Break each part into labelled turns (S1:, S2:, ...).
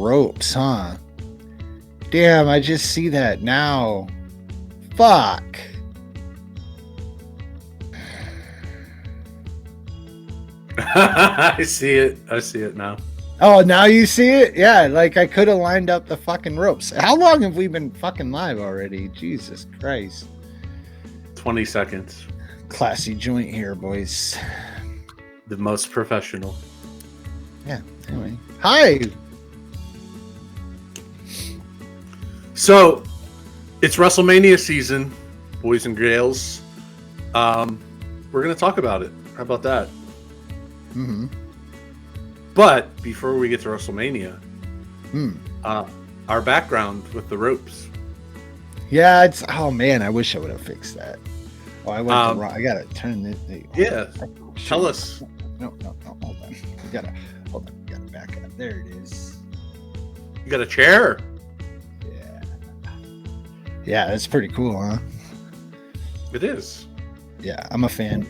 S1: ropes, huh? Damn, I just see that now. Fuck.
S2: I see it now.
S1: Oh, now you see it? Yeah, like I could have lined up the fucking ropes. How long have we been fucking live already? Jesus Christ.
S2: 20 seconds.
S1: Classy joint here, boys.
S2: The most professional.
S1: Yeah, anyway. Hi.
S2: So, it's WrestleMania season, boys and girls. We're going to talk about it. How about that?
S1: Mm-hmm.
S2: But before we get to WrestleMania, our background with the ropes.
S1: Yeah, it's... Oh, man, I wish I would have fixed that. Oh, I went to wrong. I got to turn this...
S2: Yeah, tell us.
S1: No, hold on. We got to back up. There it is.
S2: You got a chair?
S1: Yeah, that's pretty cool, huh?
S2: It is.
S1: Yeah, I'm a fan.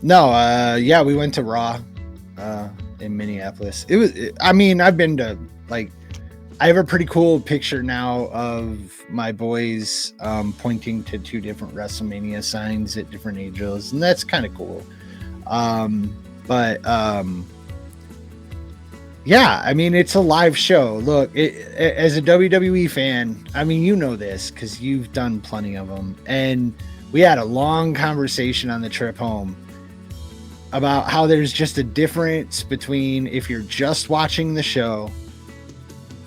S1: Yeah, we went to Raw in Minneapolis. I've been to, like, I have a pretty cool picture now of my boys pointing to 2 different WrestleMania signs at different ages, and that's kind of cool. Yeah, I mean, it's a live show. Look, as a WWE fan, I mean, you know this because you've done plenty of them. And we had a long conversation on the trip home about how there's just a difference between if you're just watching the show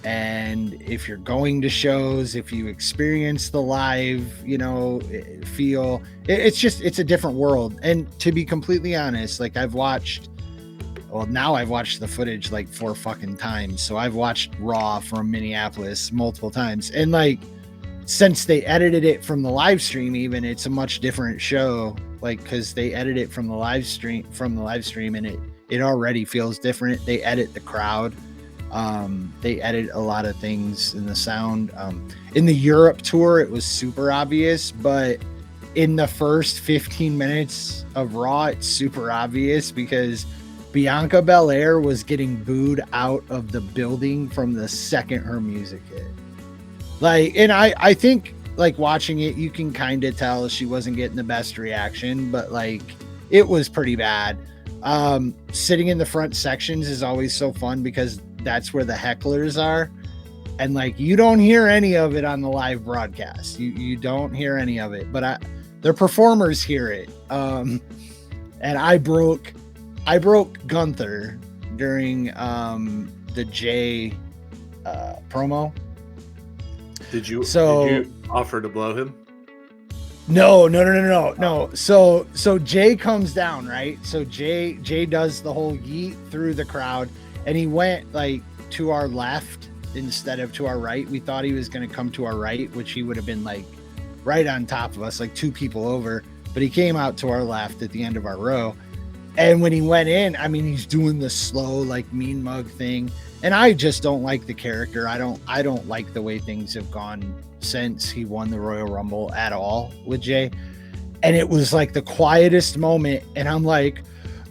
S1: and if you're going to shows, if you experience the live, feel. It's a different world. And to be completely honest, like now I've watched the footage like 4 fucking times. So I've watched Raw from Minneapolis multiple times. And like, since they edited it from the live stream, even, it's a much different show. Like, cause they edit it from the live stream and it already feels different. They edit the crowd. They edit a lot of things in the sound. In the Europe tour, it was super obvious, but in the first 15 minutes of Raw, it's super obvious because Bianca Belair was getting booed out of the building from the second her music hit. Like, and I think, like, watching it, you can kind of tell she wasn't getting the best reaction, but like, it was pretty bad. Sitting in the front sections is always so fun because that's where the hecklers are. And like, you don't hear any of it on the live broadcast. You don't hear any of it, but the performers hear it. And I broke Gunther during the Jay promo.
S2: Did you offer to blow him?
S1: No. So Jay comes down, right? So Jay does the whole yeet through the crowd, and he went like to our left instead of to our right. We thought he was going to come to our right, which he would have been like right on top of us, like 2 people over, but he came out to our left at the end of our row. And when he went in, I mean, he's doing the slow, like, mean mug thing. And I just don't like the character. I don't like the way things have gone since he won the Royal Rumble at all with Jay. And it was like the quietest moment. And I'm like,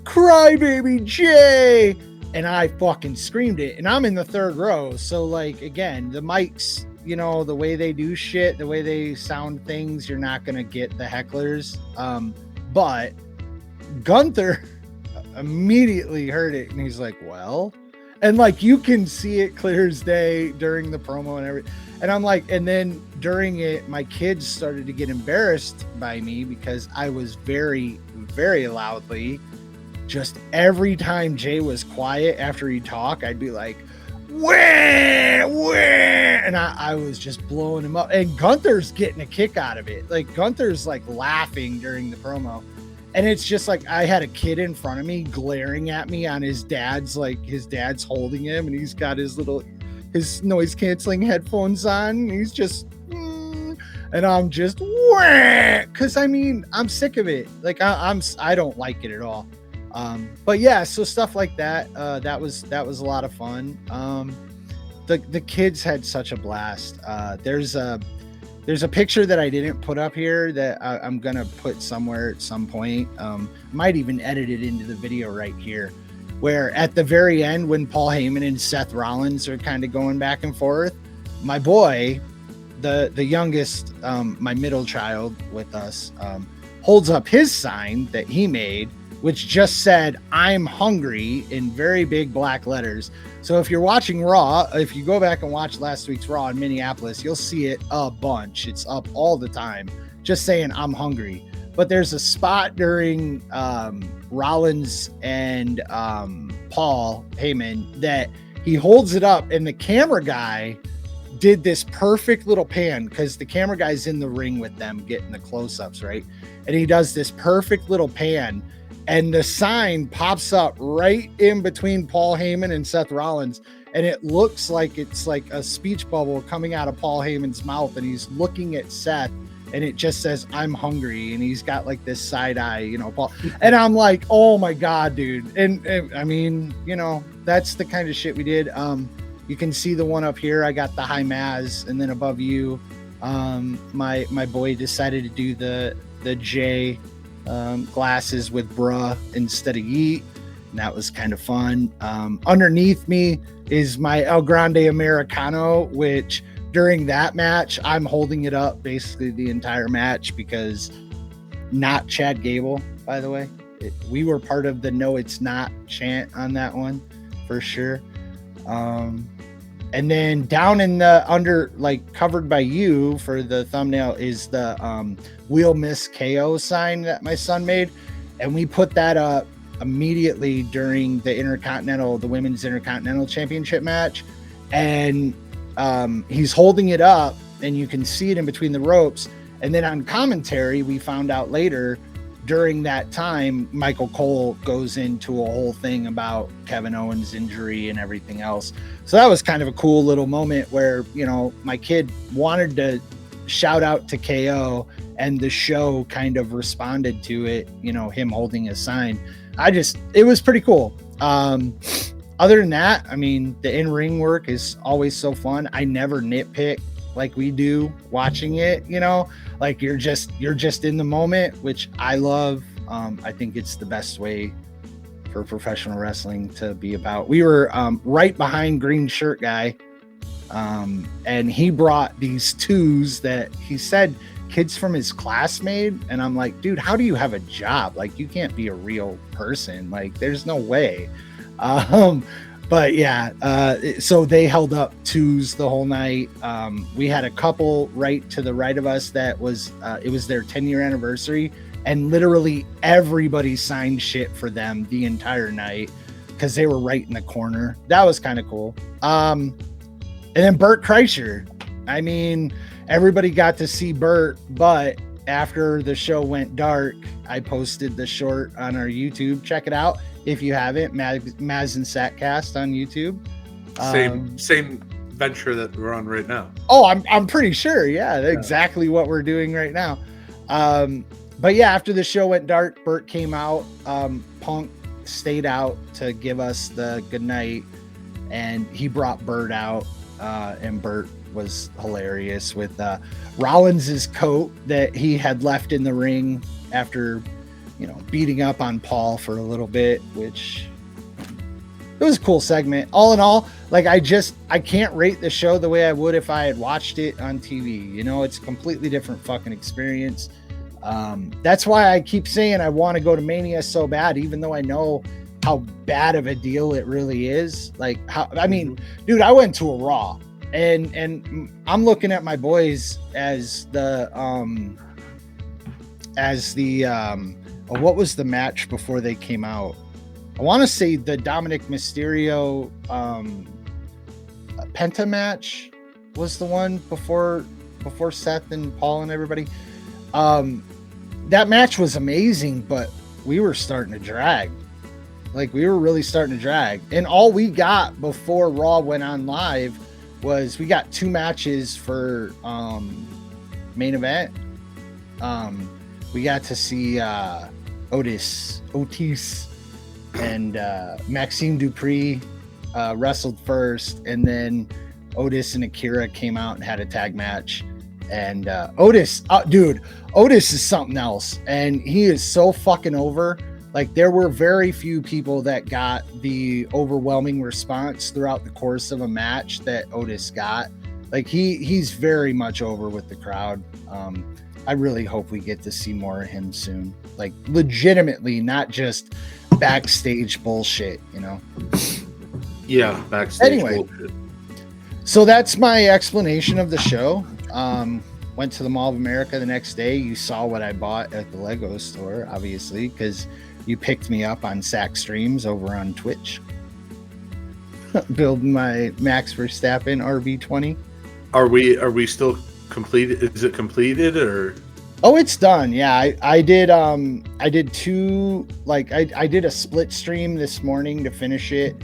S1: crybaby Jay. And I fucking screamed it. And I'm in the 3rd row. So, like, again, the mics, the way they do shit, the way they sound things, you're not going to get the hecklers. But Gunther immediately heard it, and he's like, well, and like, you can see it clear as day during the promo and everything. And I'm like, and then during it, my kids started to get embarrassed by me because I was very, very loudly, just every time Jay was quiet after he'd talk, I'd be like, wah, wah, and I was just blowing him up. And Gunther's getting a kick out of it. Like, Gunther's like laughing during the promo. And it's just like, I had a kid in front of me glaring at me on his dad's holding him, and he's got his noise canceling headphones on. And he's just, and I'm just, cause I mean, I'm sick of it. Like, I don't like it at all. But yeah, so stuff like that, that was a lot of fun. The kids had such a blast. There's a picture that I didn't put up here that I'm going to put somewhere at some point. Might even edit it into the video right here. where at the very end, when Paul Heyman and Seth Rollins are kind of going back and forth, my boy, the youngest, my middle child with us, holds up his sign that he made, which just said, "I'm hungry" in very big black letters. So if you're watching Raw, if you go back and watch last week's Raw in Minneapolis, you'll see it a bunch. It's up all the time, just saying, "I'm hungry." But there's a spot during Rollins and Paul Heyman that he holds it up, and the camera guy did this perfect little pan, because the camera guy's in the ring with them getting the close-ups, right? And he does this perfect little pan, and the sign pops up right in between Paul Heyman and Seth Rollins, and it looks like it's like a speech bubble coming out of Paul Heyman's mouth, and he's looking at Seth, and it just says, "I'm hungry," and he's got like this side eye, you know, Paul. And I'm like, oh my God, dude. And I mean, you know, that's the kind of shit we did. You can see the one up here. I got the high Maz, and then above you, my boy decided to do the J glasses with bruh instead of yeet, and that was kind of fun. Underneath me is my El Grande Americano, which during that match, I'm holding it up basically the entire match, because not Chad Gable, by the way. We were part of the "No, it's not" chant on that one for sure. And then down in the under, like covered by you for the thumbnail, is the "We'll Miss KO" sign that my son made. And we put that up immediately during the Women's Intercontinental Championship match. And he's holding it up, and you can see it in between the ropes. And then on commentary, we found out later during that time, Michael Cole goes into a whole thing about Kevin Owens' injury and everything else. So that was kind of a cool little moment where, you know, my kid wanted to shout out to KO, and the show kind of responded to it, you know, him holding a sign. It was pretty cool. Other than that, I mean, the in-ring work is always so fun. I never nitpick like we do watching it, you know, like you're just in the moment, which I love. I think it's the best way for professional wrestling to be about. We were right behind Green Shirt Guy, and he brought these twos that he said kids from his class made, and I'm like, dude, how do you have a job? Like, you can't be a real person. Like, there's no way. But yeah, so they held up twos the whole night. We had a couple right to the right of us that was it was their 10-year anniversary, and literally everybody signed shit for them the entire night because they were right in the corner. That was kind of cool. And then Bert Kreischer. I mean, everybody got to see Bert, but after the show went dark, I posted the short on our YouTube. Check it out if you haven't. Maz and Satcast on YouTube.
S2: Same venture that we're on right now.
S1: Oh, I'm pretty sure. Yeah, exactly what we're doing right now. But yeah, after the show went dark, Bert came out. Punk stayed out to give us the good night, and he brought Bert out, and Bert was hilarious with Rollins's coat that he had left in the ring after, you know, beating up on Paul for a little bit, which it was a cool segment. All in all, like, I can't rate the show the way I would if I had watched it on TV. You know, it's a completely different fucking experience. That's why I keep saying I want to go to Mania so bad, even though I know how bad of a deal it really is. Like, dude, I went to a Raw, and I'm looking at my boys as the what was the match before they came out? I want to say the Dominic Mysterio Penta match was the one before Seth and Paul and everybody. That match was amazing, but we were starting to drag. Like, we were really starting to drag. And all we got before Raw went on live was we got 2 matches for main event. We got to see Otis and Maxime Dupree wrestled first, and then Otis and Akira came out and had a tag match. And Otis is something else, and he is so fucking over. like there were very few people that got the overwhelming response throughout the course of a match that Otis got. Like he's very much over with the crowd. I really hope we get to see more of him soon. Like legitimately, not just backstage bullshit, you know?
S2: Yeah, backstage
S1: anyway,
S2: bullshit.
S1: So that's my explanation of the show. Went to the Mall of America the next day. You saw what I bought at the Lego store, obviously, because you picked me up on Sack Streams over on Twitch. Building my Max Verstappen RB20.
S2: Are we still completed? Is it completed or?
S1: Oh, it's done. Yeah, I did two, like I did a split stream this morning to finish it.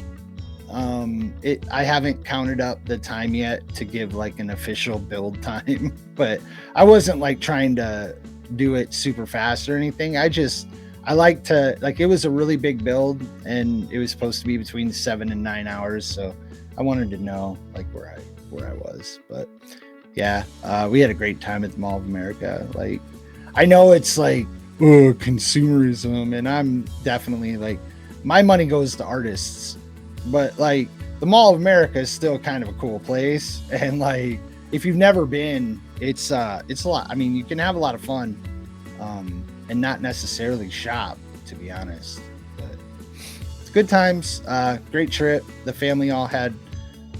S1: I haven't counted up the time yet to give like an official build time, but I wasn't like trying to do it super fast or anything. I like to, like, it was a really big build and it was supposed to be between 7 and 9 hours. So I wanted to know like where I was, but yeah, we had a great time at the Mall of America. Like, I know it's like, oh, consumerism, and I'm definitely like, my money goes to artists, but like the Mall of America is still kind of a cool place. And like, if you've never been, it's a lot. I mean, you can have a lot of fun, and not necessarily shop, to be honest, but it's good times. Great trip. The family all had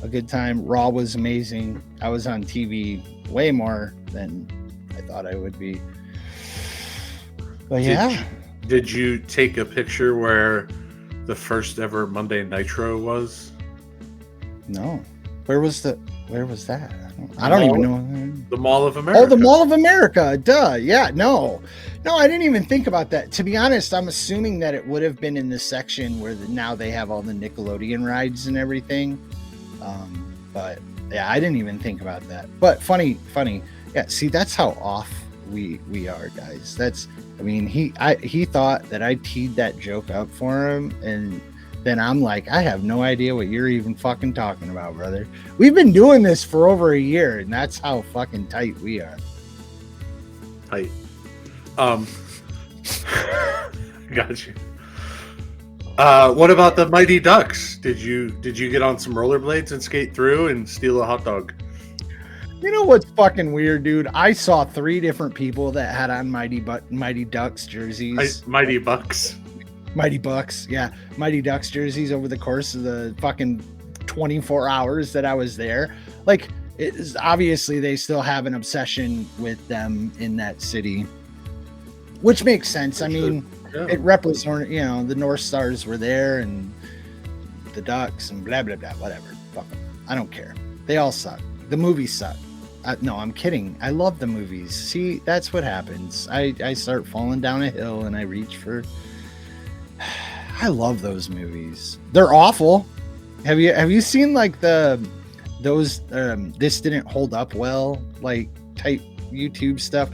S1: a good time. Raw was amazing. I was on TV way more than I thought I would be. But yeah.
S2: Did you take a picture where the first ever Monday Nitro was?
S1: No. Where was that? I don't even know.
S2: The Mall of America.
S1: Oh, the Mall of America. Duh. Yeah. No, I didn't even think about that. To be honest, I'm assuming that it would have been in the section where now they have all the Nickelodeon rides and everything. But yeah, I didn't even think about that. But funny. Yeah. See, that's how off we are, guys. I mean, he thought that I teed that joke up for him, and then I'm like, I have no idea what you're even fucking talking about, brother. We've been doing this for over a year, and that's how fucking tight we are.
S2: Tight. Got you. What about the Mighty Ducks? Did you get on some rollerblades and skate through and steal a hot dog?
S1: You know what's fucking weird, dude? I saw 3 different people that had on Mighty Ducks jerseys.
S2: Mighty Bucks.
S1: Mighty Bucks, yeah. Mighty Ducks jerseys over the course of the fucking 24 hours that I was there. Like, it's obviously they still have an obsession with them in that city, which makes sense. I mean, yeah. It represents, you know, the North Stars were there and the Ducks and blah, blah, blah, whatever. Fuck them. I don't care. They all suck. The movies suck. No, I'm kidding. I love the movies. See, that's what happens. I start falling down a hill and I reach for. I love those movies. They're awful. Have you seen like those this didn't hold up well like type YouTube stuff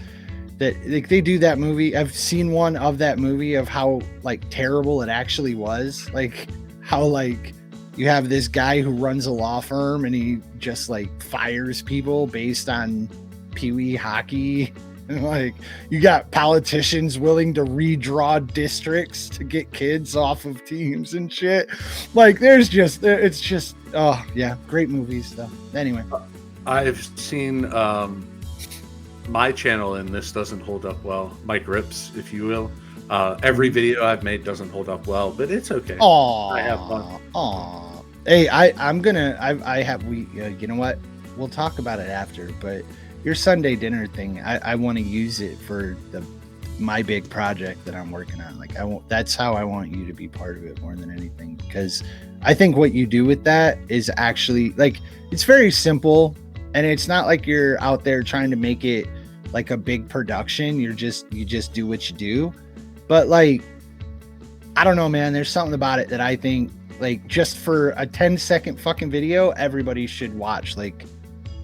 S1: that like they do that movie? I've seen one of that movie of how like terrible it actually was. Like how like you have this guy who runs a law firm and he just like fires people based on Pee-wee hockey. And like you got politicians willing to redraw districts to get kids off of teams and shit. Like it's just, oh yeah, great movies though. Anyway.
S2: I've seen my channel and this doesn't hold up well. Mike Rips, if you will. Every video I've made doesn't hold up well, but it's okay.
S1: Aww,
S2: I have fun.
S1: Aww. Hey, you know what? We'll talk about it after, but your Sunday dinner thing, I want to use it for my big project that I'm working on. Like that's how I want you to be part of it more than anything, because I think what you do with that is actually like, it's very simple and it's not like you're out there trying to make it like a big production. You just do what you do. But like, I don't know, man, there's something about it that I think like just for a 10-second fucking video, everybody should watch like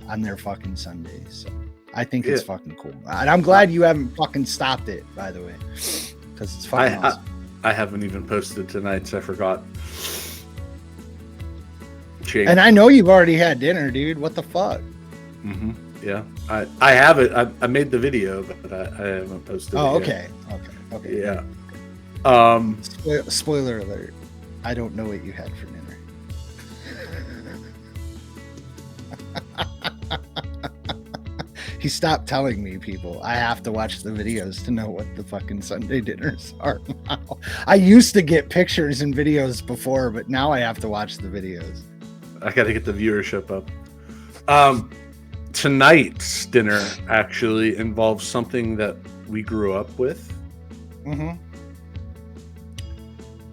S1: on their fucking Sundays. So I think it's fucking cool. And I'm glad you haven't fucking stopped it, by the way, because it's fucking awesome.
S2: I haven't even posted tonight, so I forgot.
S1: And I know you've already had dinner, dude. What the fuck?
S2: Mm-hmm. Yeah, I have it. I made the video, but I haven't posted it yet.
S1: Okay.
S2: Yeah.
S1: Spoiler alert. I don't know what you had for dinner. He stopped telling me, people. I have to watch the videos to know what the fucking Sunday dinners are now. I used to get pictures and videos before, but now I have to watch the videos.
S2: I got to get the viewership up. Tonight's dinner actually involves something that we grew up with.
S1: Mm-hmm.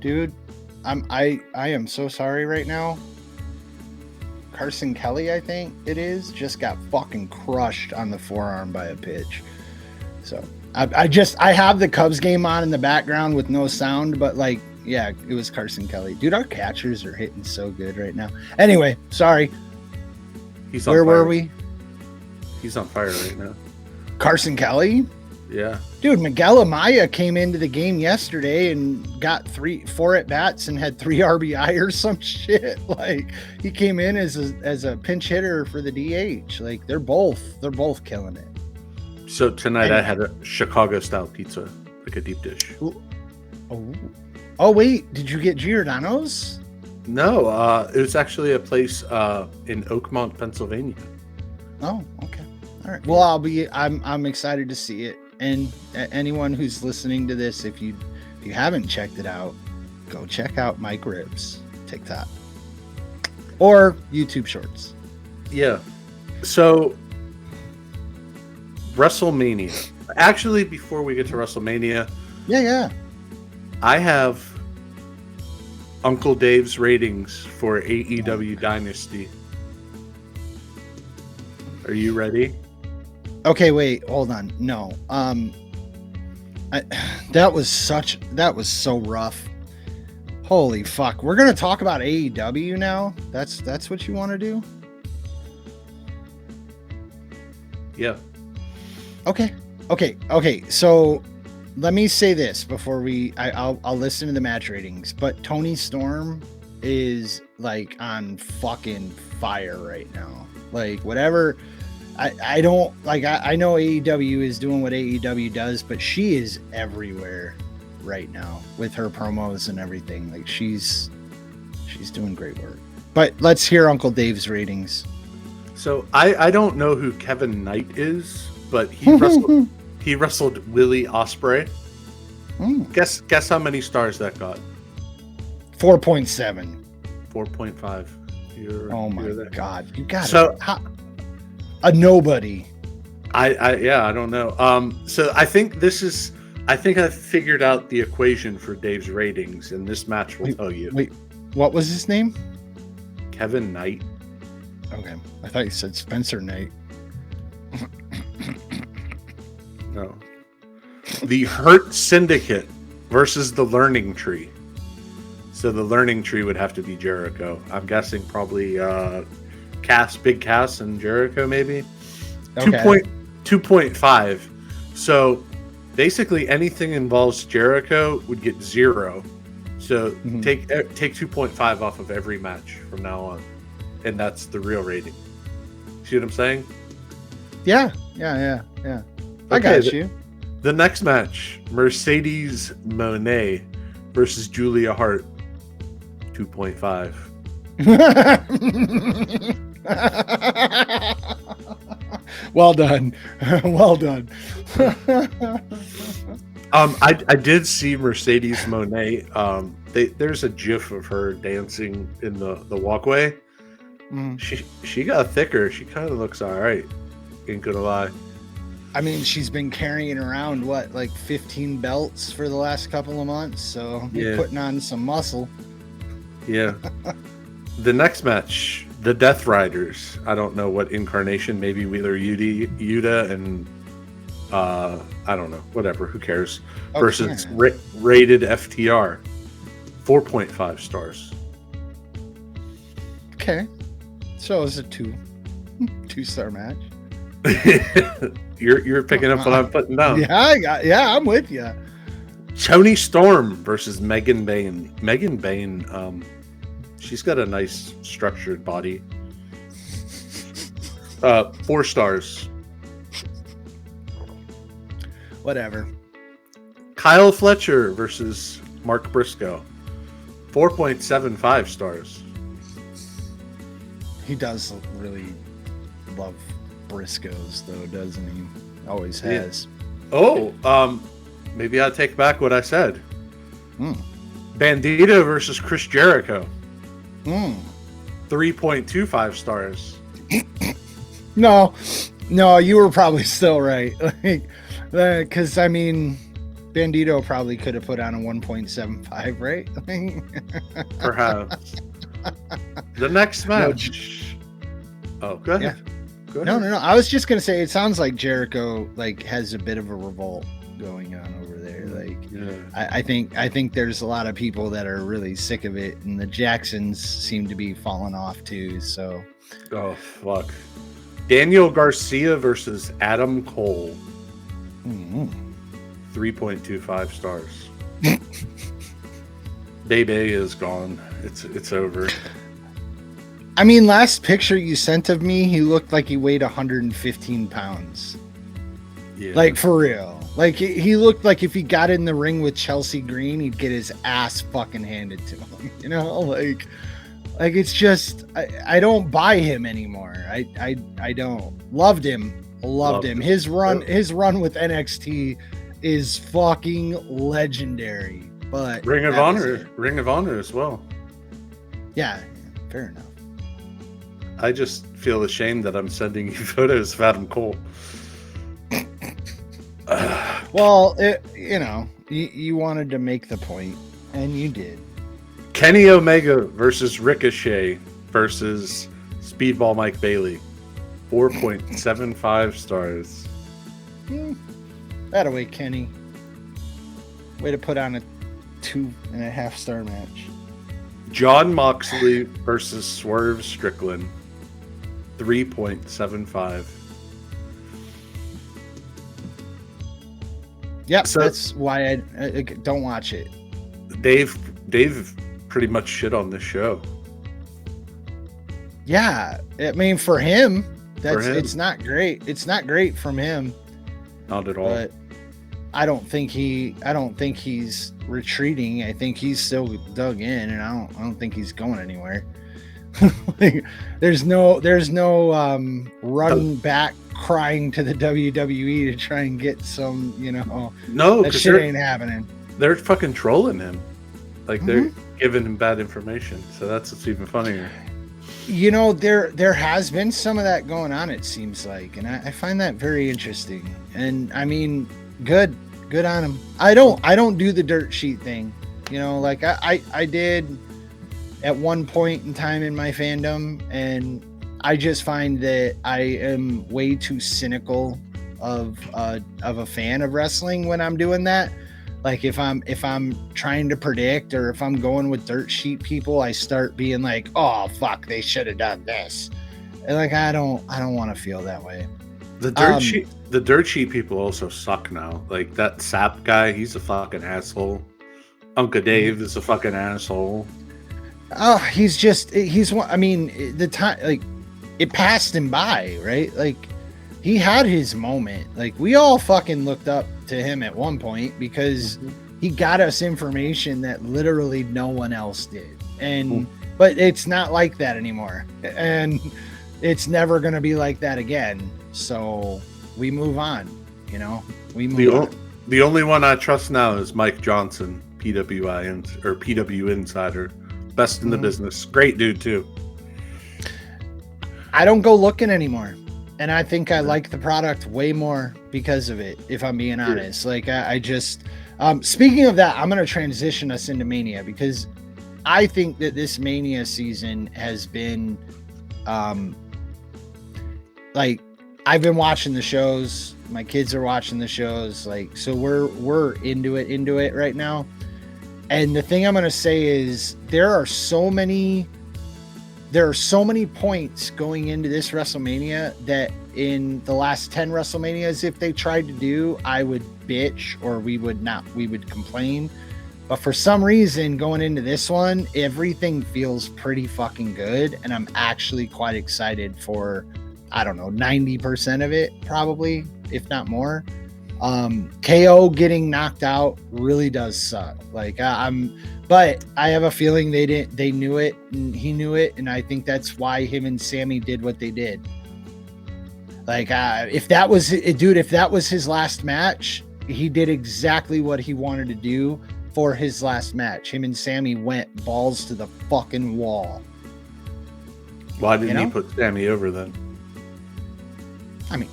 S1: Dude, I am so sorry right now. Carson Kelly, I think it is, just got fucking crushed on the forearm by a pitch. So I have the Cubs game on in the background with no sound, but like, yeah, it was Carson Kelly. Dude, our catchers are hitting so good right now. Anyway, sorry. Where were we?
S2: He's on fire right now.
S1: Carson Kelly?
S2: Yeah.
S1: Dude, Miguel Amaya came into the game yesterday and got 4 at bats and had 3 RBI or some shit. Like, he came in as a pinch hitter for the DH. Like, they're both killing it.
S2: So tonight I had a Chicago style pizza, like a deep dish.
S1: Oh wait, did you get Giordano's?
S2: No, it was actually a place in Oakmont, Pennsylvania.
S1: Oh, okay. All right. Well, I'm excited to see it. And anyone who's listening to this, if you haven't checked it out, go check out Mike Ribs TikTok or YouTube Shorts.
S2: Yeah. So WrestleMania. Actually, before we get to WrestleMania,
S1: yeah,
S2: I have Uncle Dave's ratings for AEW Dynasty. Are you ready?
S1: Okay, wait, hold on. No. That was so rough. Holy fuck. We're going to talk about AEW now? That's what you want to do?
S2: Yeah.
S1: Okay. So let me say this before I'll listen to the match ratings, but Tony Storm is like on fucking fire right now. Like, whatever. I don't like. I know AEW is doing what AEW does, but she is everywhere right now with her promos and everything. Like, she's doing great work. But let's hear Uncle Dave's ratings.
S2: So I don't know who Kevin Knight is, but he wrestled Willie Ospreay. Guess how many stars that got?
S1: 4.7.
S2: 4.5.
S1: Oh my god! You got
S2: so.
S1: A nobody.
S2: I don't know. So I think I figured out the equation for Dave's ratings, and this match will tell you.
S1: Wait, what was his name?
S2: Kevin Knight.
S1: Okay, I thought you said Spencer Knight.
S2: No. The Hurt Syndicate versus the Learning Tree. So the Learning Tree would have to be Jericho. I'm guessing probably Big Cass and Jericho, maybe. Okay. 2.5. So basically anything involves Jericho would get 0. So take 2.5 off of every match from now on, and that's the real rating. See what I'm saying?
S1: Yeah. I got you.
S2: The next match, Mercedes Moné versus Julia Hart. 2.5.
S1: Well done.
S2: I did see Mercedes Moné. There's a GIF of her dancing in the walkway. She got thicker. She kind of looks all right. Ain't gonna lie.
S1: I mean, she's been carrying around like 15 belts for the last couple of months, so you're putting on some muscle. Yeah.
S2: The next match, the Death Riders. I don't know what incarnation. Maybe Wheeler Yuta and I don't know. Whatever. Who cares? Okay. Versus rated FTR. 4.5 stars.
S1: Okay. So it's a 2-star match.
S2: You're picking up what I'm putting down.
S1: Yeah, I'm with you.
S2: Toni Storm versus Megan Bayne. Megan Bayne, she's got a nice structured body. 4 stars.
S1: Whatever.
S2: Kyle Fletcher versus Mark Briscoe. 4.75 stars.
S1: He does really love Briscoes, though, doesn't he? Always has.
S2: Yeah. Oh, maybe I'll take back what I said. Bandito versus Chris Jericho. 3.25 stars.
S1: No, you were probably still right. Like, because I mean, Bandito probably could have put on a 1.75, right?
S2: Perhaps. The next match. Oh, go ahead.
S1: Yeah.
S2: Go ahead.
S1: No. I was just gonna say, it sounds like Jericho like has a bit of a revolt going on over there. Like, I think there's a lot of people that are really sick of it, and the Jacksons seem to be falling off too. So.
S2: Oh fuck. Daniel Garcia versus Adam Cole. 3.25 stars. Baby is gone. It's over.
S1: I mean, last picture you sent of me, he looked like he weighed 115 pounds.
S2: Yeah.
S1: Like, for real. Like, he looked like if he got in the ring with Chelsea Green, he'd get his ass fucking handed to him. You know, like it's just, I don't buy him anymore. I don't. Loved him. His run with NXT is fucking legendary. But
S2: Ring of Honor as well.
S1: Yeah, fair enough.
S2: I just feel ashamed that I'm sending you photos of Adam Cole.
S1: Well, you wanted to make the point, and you did.
S2: Kenny Omega versus Ricochet versus Speedball Mike Bailey. 4.75 stars.
S1: That away, Kenny. Way to put on a 2.5 star match.
S2: John Moxley versus Swerve Strickland. 3.75.
S1: Yep, so that's why I don't watch it.
S2: Dave pretty much shit on this show.
S1: Yeah, I mean, for him, it's not great. It's not great from him.
S2: Not at all.
S1: But I don't think he's retreating. I think he's still dug in, and I don't think he's going anywhere. Like, there's no run back crying to the WWE to try and get some,
S2: no,
S1: that shit ain't happening.
S2: They're fucking trolling him. Like, they're giving him bad information. So that's what's even funnier.
S1: There has been some of that going on, it seems like, and I find that very interesting. And I mean, good on him. I don't do the dirt sheet thing. Like I did at one point in time in my fandom, and I just find that I am way too cynical of a fan of wrestling when I'm doing that. Like, if I'm trying to predict, or if I'm going with dirt sheet people, I start being like, oh fuck, they should have done this. And like, I don't want to feel that way.
S2: The dirt sheet people also suck now. Like, that Sap guy, he's a fucking asshole. Uncle Dave is a fucking asshole.
S1: Oh, I mean, the time, like, it passed him by, right? Like, he had his moment. Like, we all fucking looked up to him at one point because he got us information that literally no one else did. And but it's not like that anymore, and it's never going to be like that again. So we move on.
S2: The only one I trust now is Mike Johnson, PW Insider, best in the business. Great dude too.
S1: I don't go looking anymore. And I think I like the product way more because of it, if I'm being honest. Like, I just, speaking of that, I'm going to transition us into Mania, because I think that this Mania season has been, like, I've been watching the shows. My kids are watching the shows. Like, so we're into it right now. And the thing I'm going to say is there are so many points going into this WrestleMania that in the last 10 WrestleManias, if they tried to do, I would bitch, or we would complain. But for some reason, going into this one, everything feels pretty fucking good. And I'm actually quite excited for, I don't know, 90% of it, probably, if not more. KO getting knocked out really does suck. Like but I have a feeling they knew it and he knew it, and I think that's why him and Sammy did what they did. Like if that was his last match, he did exactly what he wanted to do for his last match. Him and Sammy went balls to the fucking wall.
S2: Why didn't he put Sammy over then?
S1: I mean,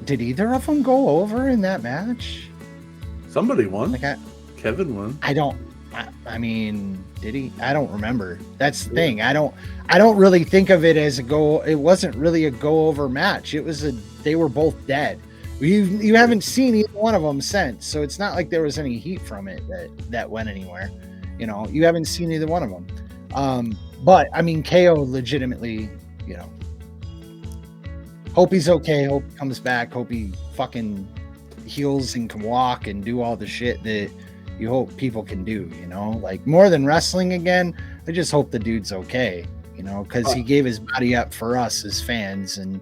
S1: did either of them go over in that match?
S2: Somebody won. Kevin won.
S1: I mean, did he? I don't remember. That's the thing. I don't really think of it as it wasn't really a go over match. They were both dead. You haven't seen either one of them since, so it's not like there was any heat from it that went anywhere. You haven't seen either one of them. But I mean, KO legitimately, hope he's okay. Hope he comes back. Hope he fucking heals and can walk and do all the shit that you hope people can do, like more than wrestling again. I just hope the dude's okay, because he gave his body up for us as fans, and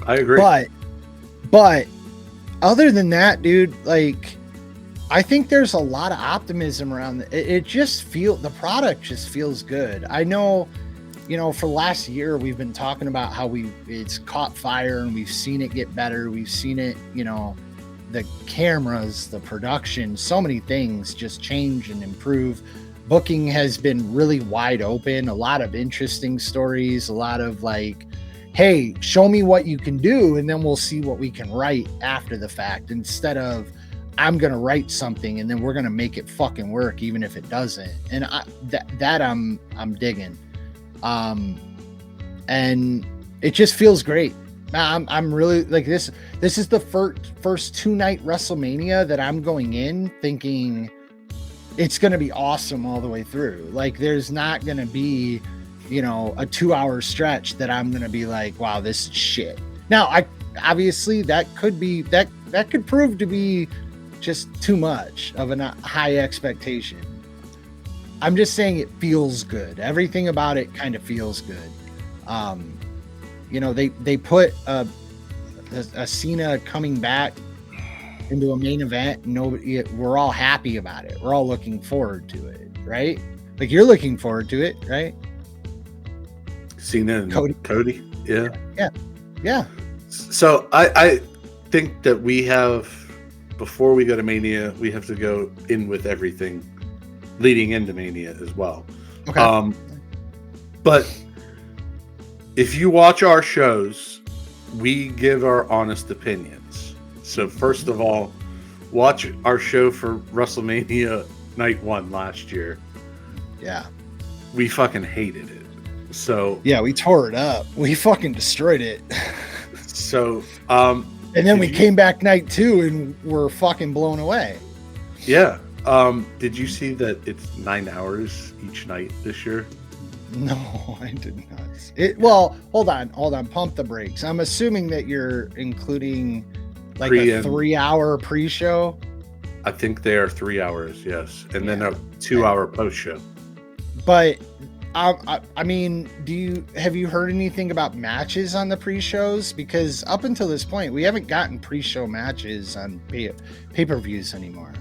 S2: I agree.
S1: But other than that, dude, like I think there's a lot of optimism around it. The product just feels good. I know, for last year we've been talking about how it's caught fire and we've seen it get better. We've seen it, the cameras, the production, so many things just change and improve. Booking has been really wide open, a lot of interesting stories, a lot of like, hey, show me what you can do and then we'll see what we can write after the fact, instead of I'm going to write something and then we're going to make it fucking work even if it doesn't. And I'm digging. And it just feels great. I'm really like this is the first 2-night WrestleMania that I'm going in thinking it's going to be awesome all the way through. Like there's not going to be, a 2-hour stretch that I'm going to be like, wow, this is shit. Now, obviously that could prove to be just too much of a high expectation. I'm just saying it feels good. Everything about it kind of feels good. They put a Cena coming back into a main event. We're all happy about it. We're all looking forward to it, right? Like you're looking forward to it, right?
S2: Cena and Cody.
S1: Yeah.
S2: So I think that we have, before we go to Mania, we have to go in with everything leading into Mania as well.
S1: Okay.
S2: But if you watch our shows, we give our honest opinions. So first of all, watch our show for WrestleMania Night 1 last year.
S1: Yeah.
S2: We fucking hated it. So
S1: yeah, we tore it up. We fucking destroyed it.
S2: So
S1: and then we came back night 2 and we're fucking blown away.
S2: Yeah. Did you see that it's 9 hours each night this year?
S1: No, I did not. Well, hold on. Pump the brakes. I'm assuming that you're including like a 3-hour pre-show.
S2: I think they are 3 hours, yes, and then a 2-hour post-show.
S1: But I mean, have you heard anything about matches on the pre-shows? Because up until this point, we haven't gotten pre-show matches on pay-per-views anymore.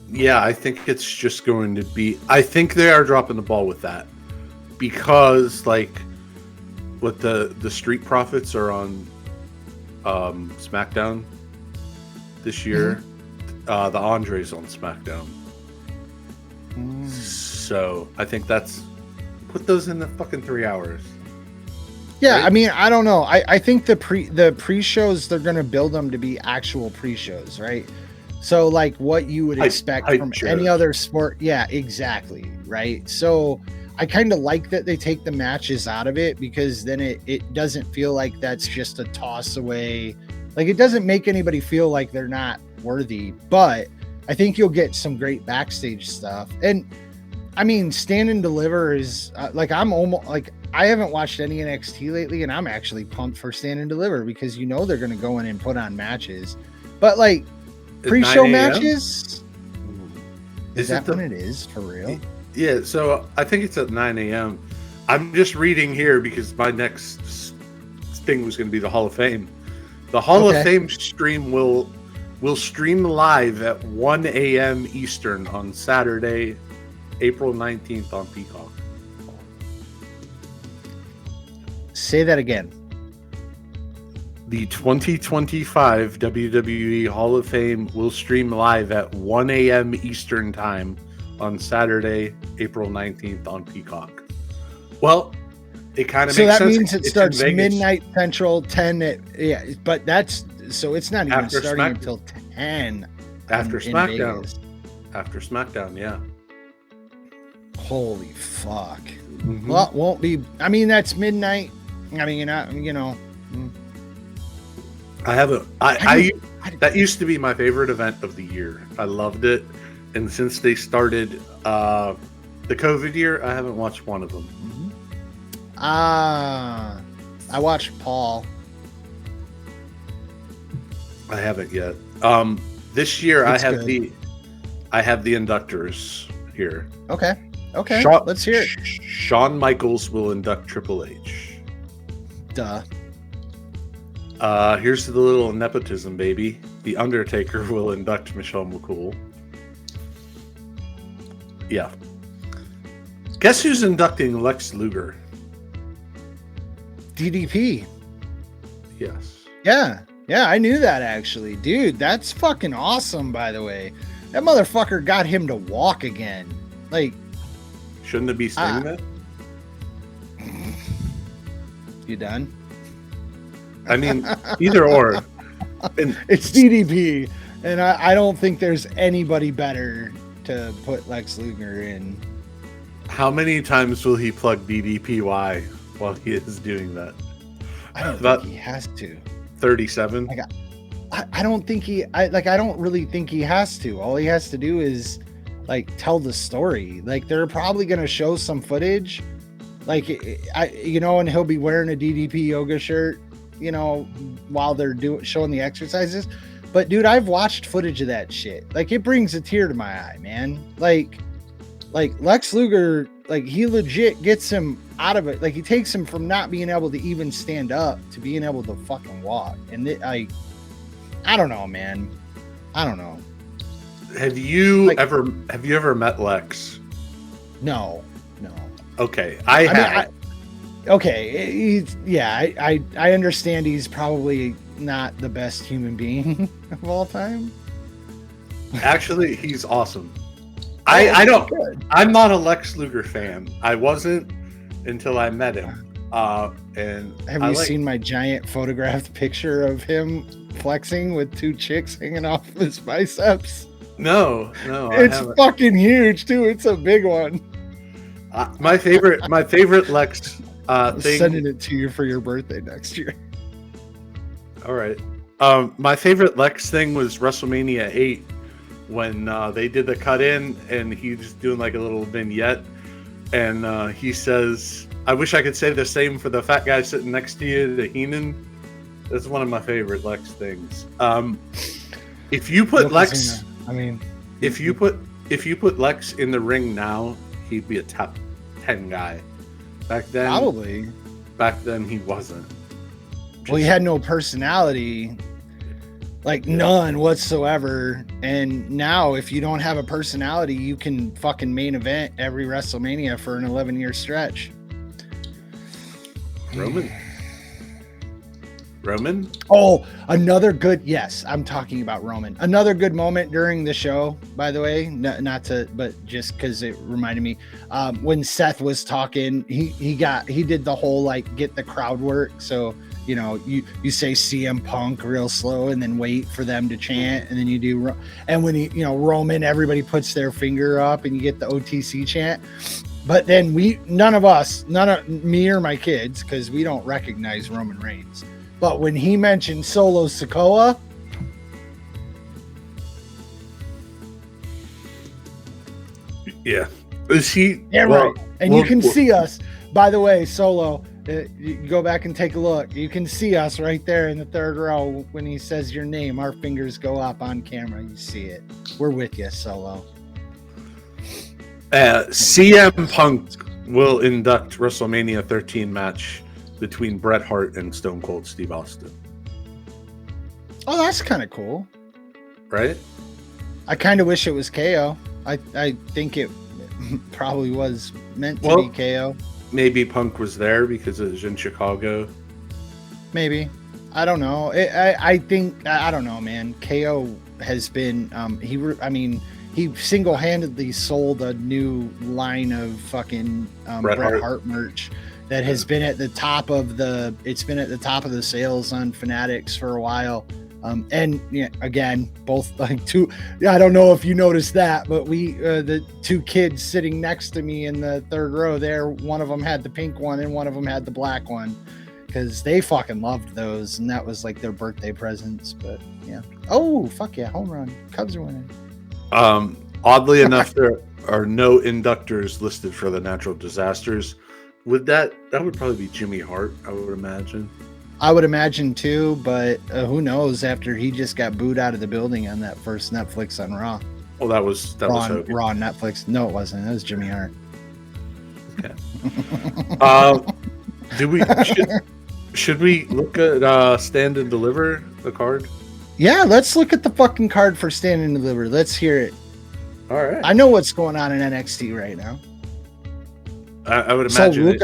S2: Yeah, I think it's just going to be. I think they are dropping the ball with that, because like what the Street Profits are on SmackDown this year. Mm-hmm. The Andre's on SmackDown. So I think put those in the fucking 3 hours.
S1: Yeah,
S2: right?
S1: I mean, I don't know. I think the pre-shows, they're going to build them to be actual pre-shows, right? So like what you would expect from any other sport. Yeah, exactly. Right. So I kind of like that they take the matches out of it, because then it doesn't feel like that's just a toss away. Like it doesn't make anybody feel like they're not worthy, but I think you'll get some great backstage stuff. And I mean, Stand and Deliver is like, I'm almost like, I haven't watched any NXT lately, and I'm actually pumped for Stand and Deliver, because they're going to go in and put on matches. But like pre-show matches, is that when it is for real?
S2: Yeah, so I think it's at 9 a.m. I'm just reading here because my next thing was going to be the Hall of Fame. The Hall of Fame stream will stream live at 1 a.m. Eastern on Saturday, April 19th on Peacock.
S1: Say that again.
S2: The 2025 WWE Hall of Fame will stream live at 1 a.m. Eastern Time on Saturday, April 19th on Peacock. Well, it kind of makes sense.
S1: So that means it starts midnight Central, 10 but that's so it's not even starting until 10
S2: after SmackDown. After SmackDown, yeah.
S1: Holy fuck. Well, it won't be. I mean, that's midnight. I mean, you know.
S2: I haven't. That used to be my favorite event of the year. I loved it, and since they started the COVID year, I haven't watched one of them.
S1: I watched Paul.
S2: I haven't yet. This year I have the inductors here.
S1: Okay. Let's hear it.
S2: Shawn Michaels will induct Triple H.
S1: Duh.
S2: Here's the little nepotism, baby. The Undertaker will induct Michelle McCool. Yeah. Guess who's inducting Lex Luger?
S1: DDP.
S2: Yes.
S1: Yeah, I knew that actually. Dude, that's fucking awesome, by the way. That motherfucker got him to walk again. Like,
S2: shouldn't it be saying that?
S1: You done?
S2: I mean, either or. And
S1: it's DDP, and I don't think there's anybody better to put Lex Luger in.
S2: How many times will he plug DDPY while he is doing that?
S1: I don't think he has to.
S2: 37?
S1: Like, I don't think I don't really think he has to. All he has to do is like tell the story. Like, they're probably going to show some footage, like, and he'll be wearing a DDP yoga shirt, while they're showing the exercises. But dude, I've watched footage of that shit. Like, it brings a tear to my eye, man. Like Lex Luger, like, he legit gets him out of it. Like, he takes him from not being able to even stand up to being able to fucking walk. And I don't know, man. I don't know.
S2: Have you ever met Lex?
S1: No.
S2: Okay, I have.
S1: Okay, I understand he's probably not the best human being of all time.
S2: Actually, he's awesome. I'm not a Lex Luger fan. I wasn't until I met him. And
S1: have you seen my giant photographed picture of him flexing with two chicks hanging off his biceps?
S2: No,
S1: it's fucking huge too. It's a big one.
S2: My favorite Lex.
S1: Sending it to you for your birthday next year.
S2: All right. My favorite Lex thing was WrestleMania 8 when they did the cut in and he's doing like a little vignette and he says, "I wish I could say the same for the fat guy sitting next to you, the Heenan." That's one of my favorite Lex things. If you put Lex, if you put Lex in the ring now, he'd be a top 10 guy. Back then he wasn't.
S1: Well, he had no personality, like none whatsoever. And now, if you don't have a personality, you can fucking main event every WrestleMania for an 11-year stretch.
S2: Roman?
S1: Oh, another good. Yes, I'm talking about Roman. Another good moment during the show, by the way, but just because it reminded me, when Seth was talking, he did the whole like get the crowd work. So you say CM Punk real slow and then wait for them to chant, and then you do, and when Roman, everybody puts their finger up and you get the OTC chant. But then none of me or my kids, because we don't recognize Roman Reigns. But when he mentioned Solo Sikoa,
S2: yeah, is he?
S1: Yeah, right. And you can see us. By the way, Solo, you go back and take a look. You can see us right there in the third row when he says your name. Our fingers go up on camera. You see it. We're with you, Solo.
S2: CM Punk will induct WrestleMania 13 match between Bret Hart and Stone Cold Steve Austin.
S1: Oh, that's kind of cool.
S2: Right?
S1: I kind of wish it was KO. I think it probably was meant to be KO.
S2: Maybe Punk was there because it was in Chicago.
S1: Maybe. I don't know. I think, I don't know, man. KO has been, he single-handedly sold a new line of fucking Bret Hart merch that has been at the top of the sales on Fanatics for a while. And yeah, again, both like two. I don't know if you noticed that, but the two kids sitting next to me in the third row there, one of them had the pink one and one of them had the black one, because they fucking loved those, and that was like their birthday presents. But yeah. Oh fuck yeah, home run! Cubs are winning.
S2: Oddly enough, there are no inductors listed for the natural disasters. That would probably be Jimmy Hart, I would imagine.
S1: I would imagine too, but who knows? After he just got booed out of the building on that first Netflix on Raw.
S2: Oh, that was Hogan.
S1: Raw Netflix. No, it wasn't. It was Jimmy Hart.
S2: Okay. Should we look at Stand and Deliver, the card?
S1: Yeah, let's look at the fucking card for Stand and Deliver. Let's hear it.
S2: All right.
S1: I know what's going on in NXT right now.
S2: I would imagine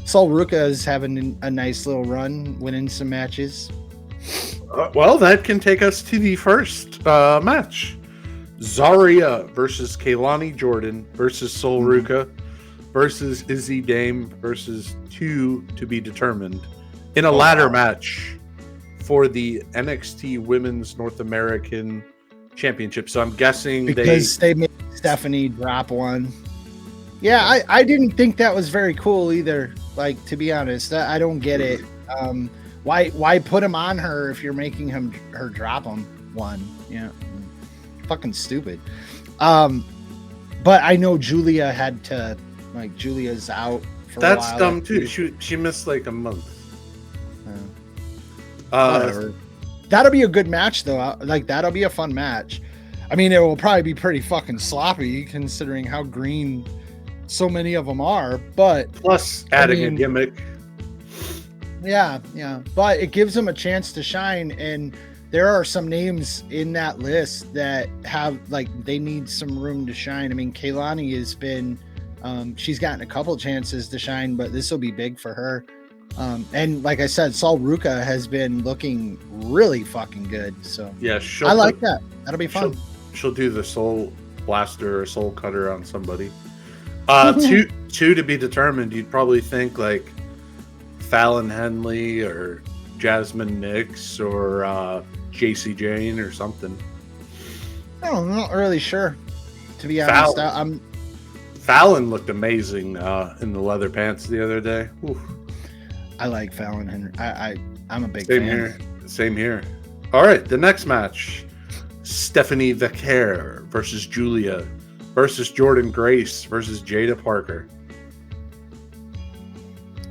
S1: Sol Ruka is having a nice little run, winning some matches.
S2: Well, that can take us to the first match. Zarya versus Kaylani Jordan versus Sol Ruka versus Izzy Dame versus 2 to be determined in a ladder match for the NXT Women's North American Championship. So I'm guessing
S1: because they made Stephanie drop one. Yeah, I didn't think that was very cool either. Like, to be honest, I don't get it. Why put him on her if you're making her drop him one? Yeah, fucking stupid. But I know Julia had to, like, Julia's out for a while.
S2: That's dumb too. She missed like a month.
S1: Whatever. That'll be a good match though. Like, that'll be a fun match. I mean, it will probably be pretty fucking sloppy considering how green so many of them are, but
S2: plus adding a gimmick.
S1: Yeah, but it gives them a chance to shine, and there are some names in that list that have, like, they need some room to shine. I mean, Kaylani has been, she's gotten a couple chances to shine, but this will be big for her. And like I said, Sol Ruka has been looking really fucking good. So
S2: yeah,
S1: I like that. That'll be fun.
S2: She'll do the Soul Blaster or Soul Cutter on somebody. Two to be determined. You'd probably think like Fallon Henley or Jasmine Nix or JC Jane or something.
S1: I'm not really sure, to be honest.
S2: Fallon looked amazing in the leather pants the other day. Oof.
S1: I like Fallon Henry. I'm a big fan.
S2: Same here. All right, the next match: Stephanie Vaquer versus Julia versus Jordan Grace versus Jada Parker.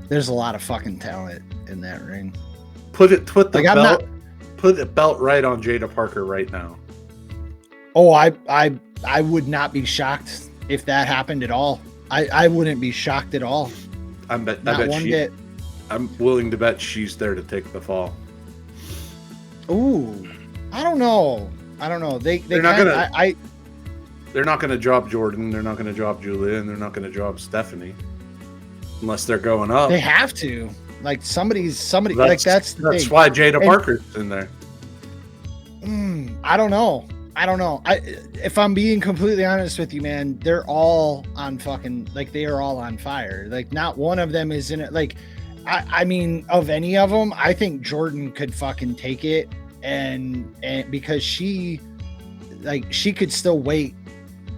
S1: There's a lot of fucking talent in that ring.
S2: Put the belt right on Jada Parker right now.
S1: Oh, I would not be shocked if that happened at all. I wouldn't be shocked at all.
S2: I'm willing to bet she's there to take the fall.
S1: Ooh, I don't know. They're
S2: not gonna drop Jordan. They're not gonna drop Julia, and they're not gonna drop Stephanie unless they're going up.
S1: They have to. Like somebody. That's
S2: why Jada Parker's in there.
S1: I don't know. If I'm being completely honest with you, man, they're all on fucking, like, they are all on fire. Like, not one of them is in it. Like, I mean, of any of them, I think Jordan could fucking take it, and because she could still wait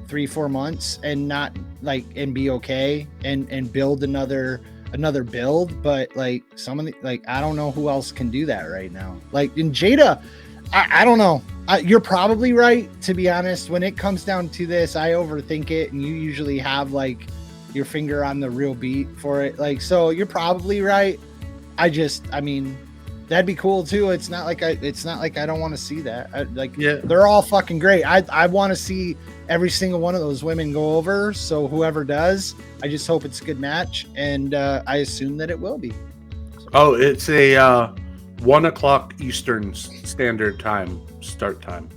S1: 3-4 months and not and be okay and build another build. But like some of the, I don't know who else can do that right now. Like in Jada, I don't know. You're probably right, to be honest. When it comes down to this, I overthink it, and you usually have your finger on the real beat for it. So you're probably right. I mean, that'd be cool too. It's not like I don't want to see that. They're all fucking great. I want to see every single one of those women go over. So whoever does, I just hope it's a good match, and I assume that it will be.
S2: Oh, it's a 1 o'clock Eastern Standard Time start time.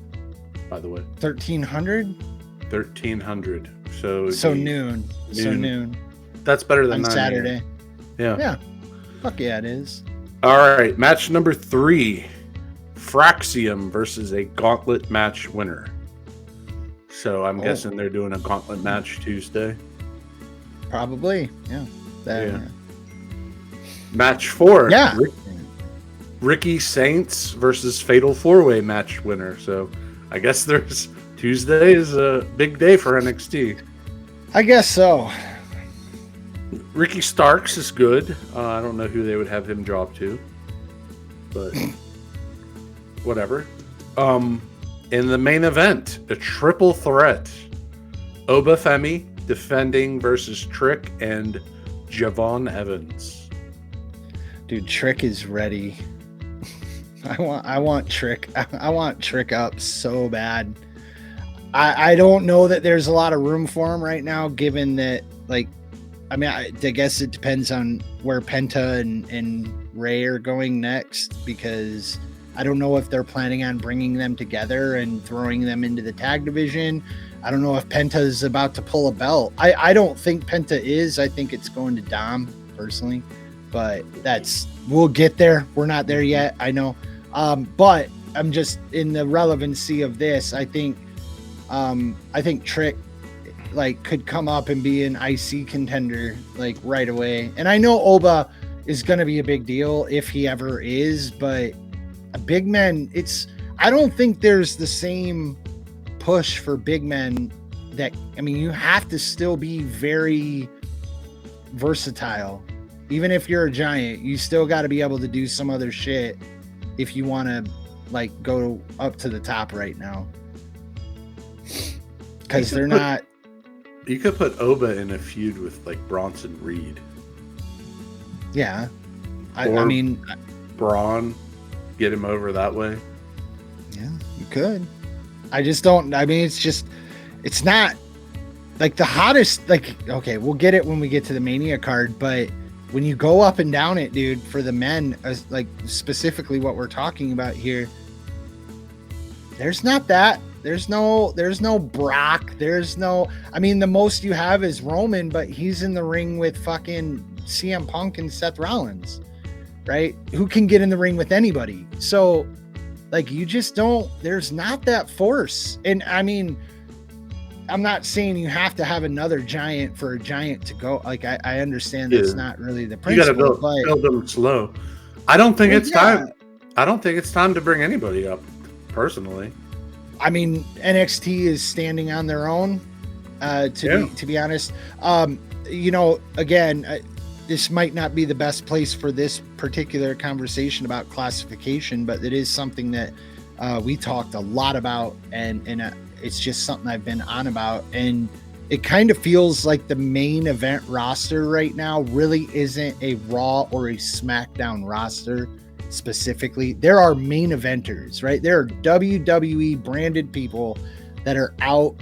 S2: By the way,
S1: 1300.
S2: 1300. So
S1: Noon. So noon.
S2: That's better than
S1: on
S2: 9
S1: Saturday.
S2: Yeah.
S1: Yeah. Fuck yeah, it is.
S2: All right, match number 3. Fraxium versus a gauntlet match winner. So I'm guessing they're doing a gauntlet match Tuesday.
S1: Probably, yeah.
S2: Match 4.
S1: Yeah.
S2: Ricky Saints versus Fatal 4-Way match winner. So I guess Tuesday is a big day for NXT.
S1: I guess so.
S2: Ricky Starks is good. I don't know who they would have him drop to, but whatever. In the main event, a triple threat. Oba Femi defending versus Trick and Javon Evans.
S1: Dude, Trick is ready. I want Trick. I want Trick up so bad. I don't know that there's a lot of room for him right now, given that, like, I guess it depends on where Penta and Ray are going next, because I don't know if they're planning on bringing them together and throwing them into the tag division. I don't know if Penta is about to pull a belt. I don't think Penta is. I think it's going to Dom, personally. But we'll get there. We're not there yet, I know. But I'm just in the relevancy of this. I think Trick could come up and be an IC contender right away. And I know Oba is going to be a big deal if he ever is, but big men, I don't think there's the same push for big men you have to still be very versatile. Even if you're a giant, you still got to be able to do some other shit if you want to go up to the top right now. Because they're not.
S2: You could put Oba in a feud with Bronson Reed.
S1: Yeah. I mean,
S2: Braun, get him over that way.
S1: Yeah, you could. I just don't. I mean, it's not the hottest. Okay, we'll get it when we get to the Mania card, but when you go up and down it, dude, for the men, specifically what we're talking about here, there's not that. There's no Brock. The most you have is Roman, but he's in the ring with fucking CM Punk and Seth Rollins, right? Who can get in the ring with anybody. So, you just don't, there's not that force. And I mean, I'm not saying you have to have another giant for a giant to go. I understand that's not really the principle.
S2: You gotta build them slow. I don't think it's time. I don't think it's time to bring anybody up, personally.
S1: I mean, NXT is standing on their own, to be honest. Again, this might not be the best place for this particular conversation about classification, but it is something that we talked a lot about, and it's just something I've been on about. And it kind of feels like the main event roster right now really isn't a Raw or a SmackDown roster. Specifically, there are main eventers, right? There are WWE branded people that are out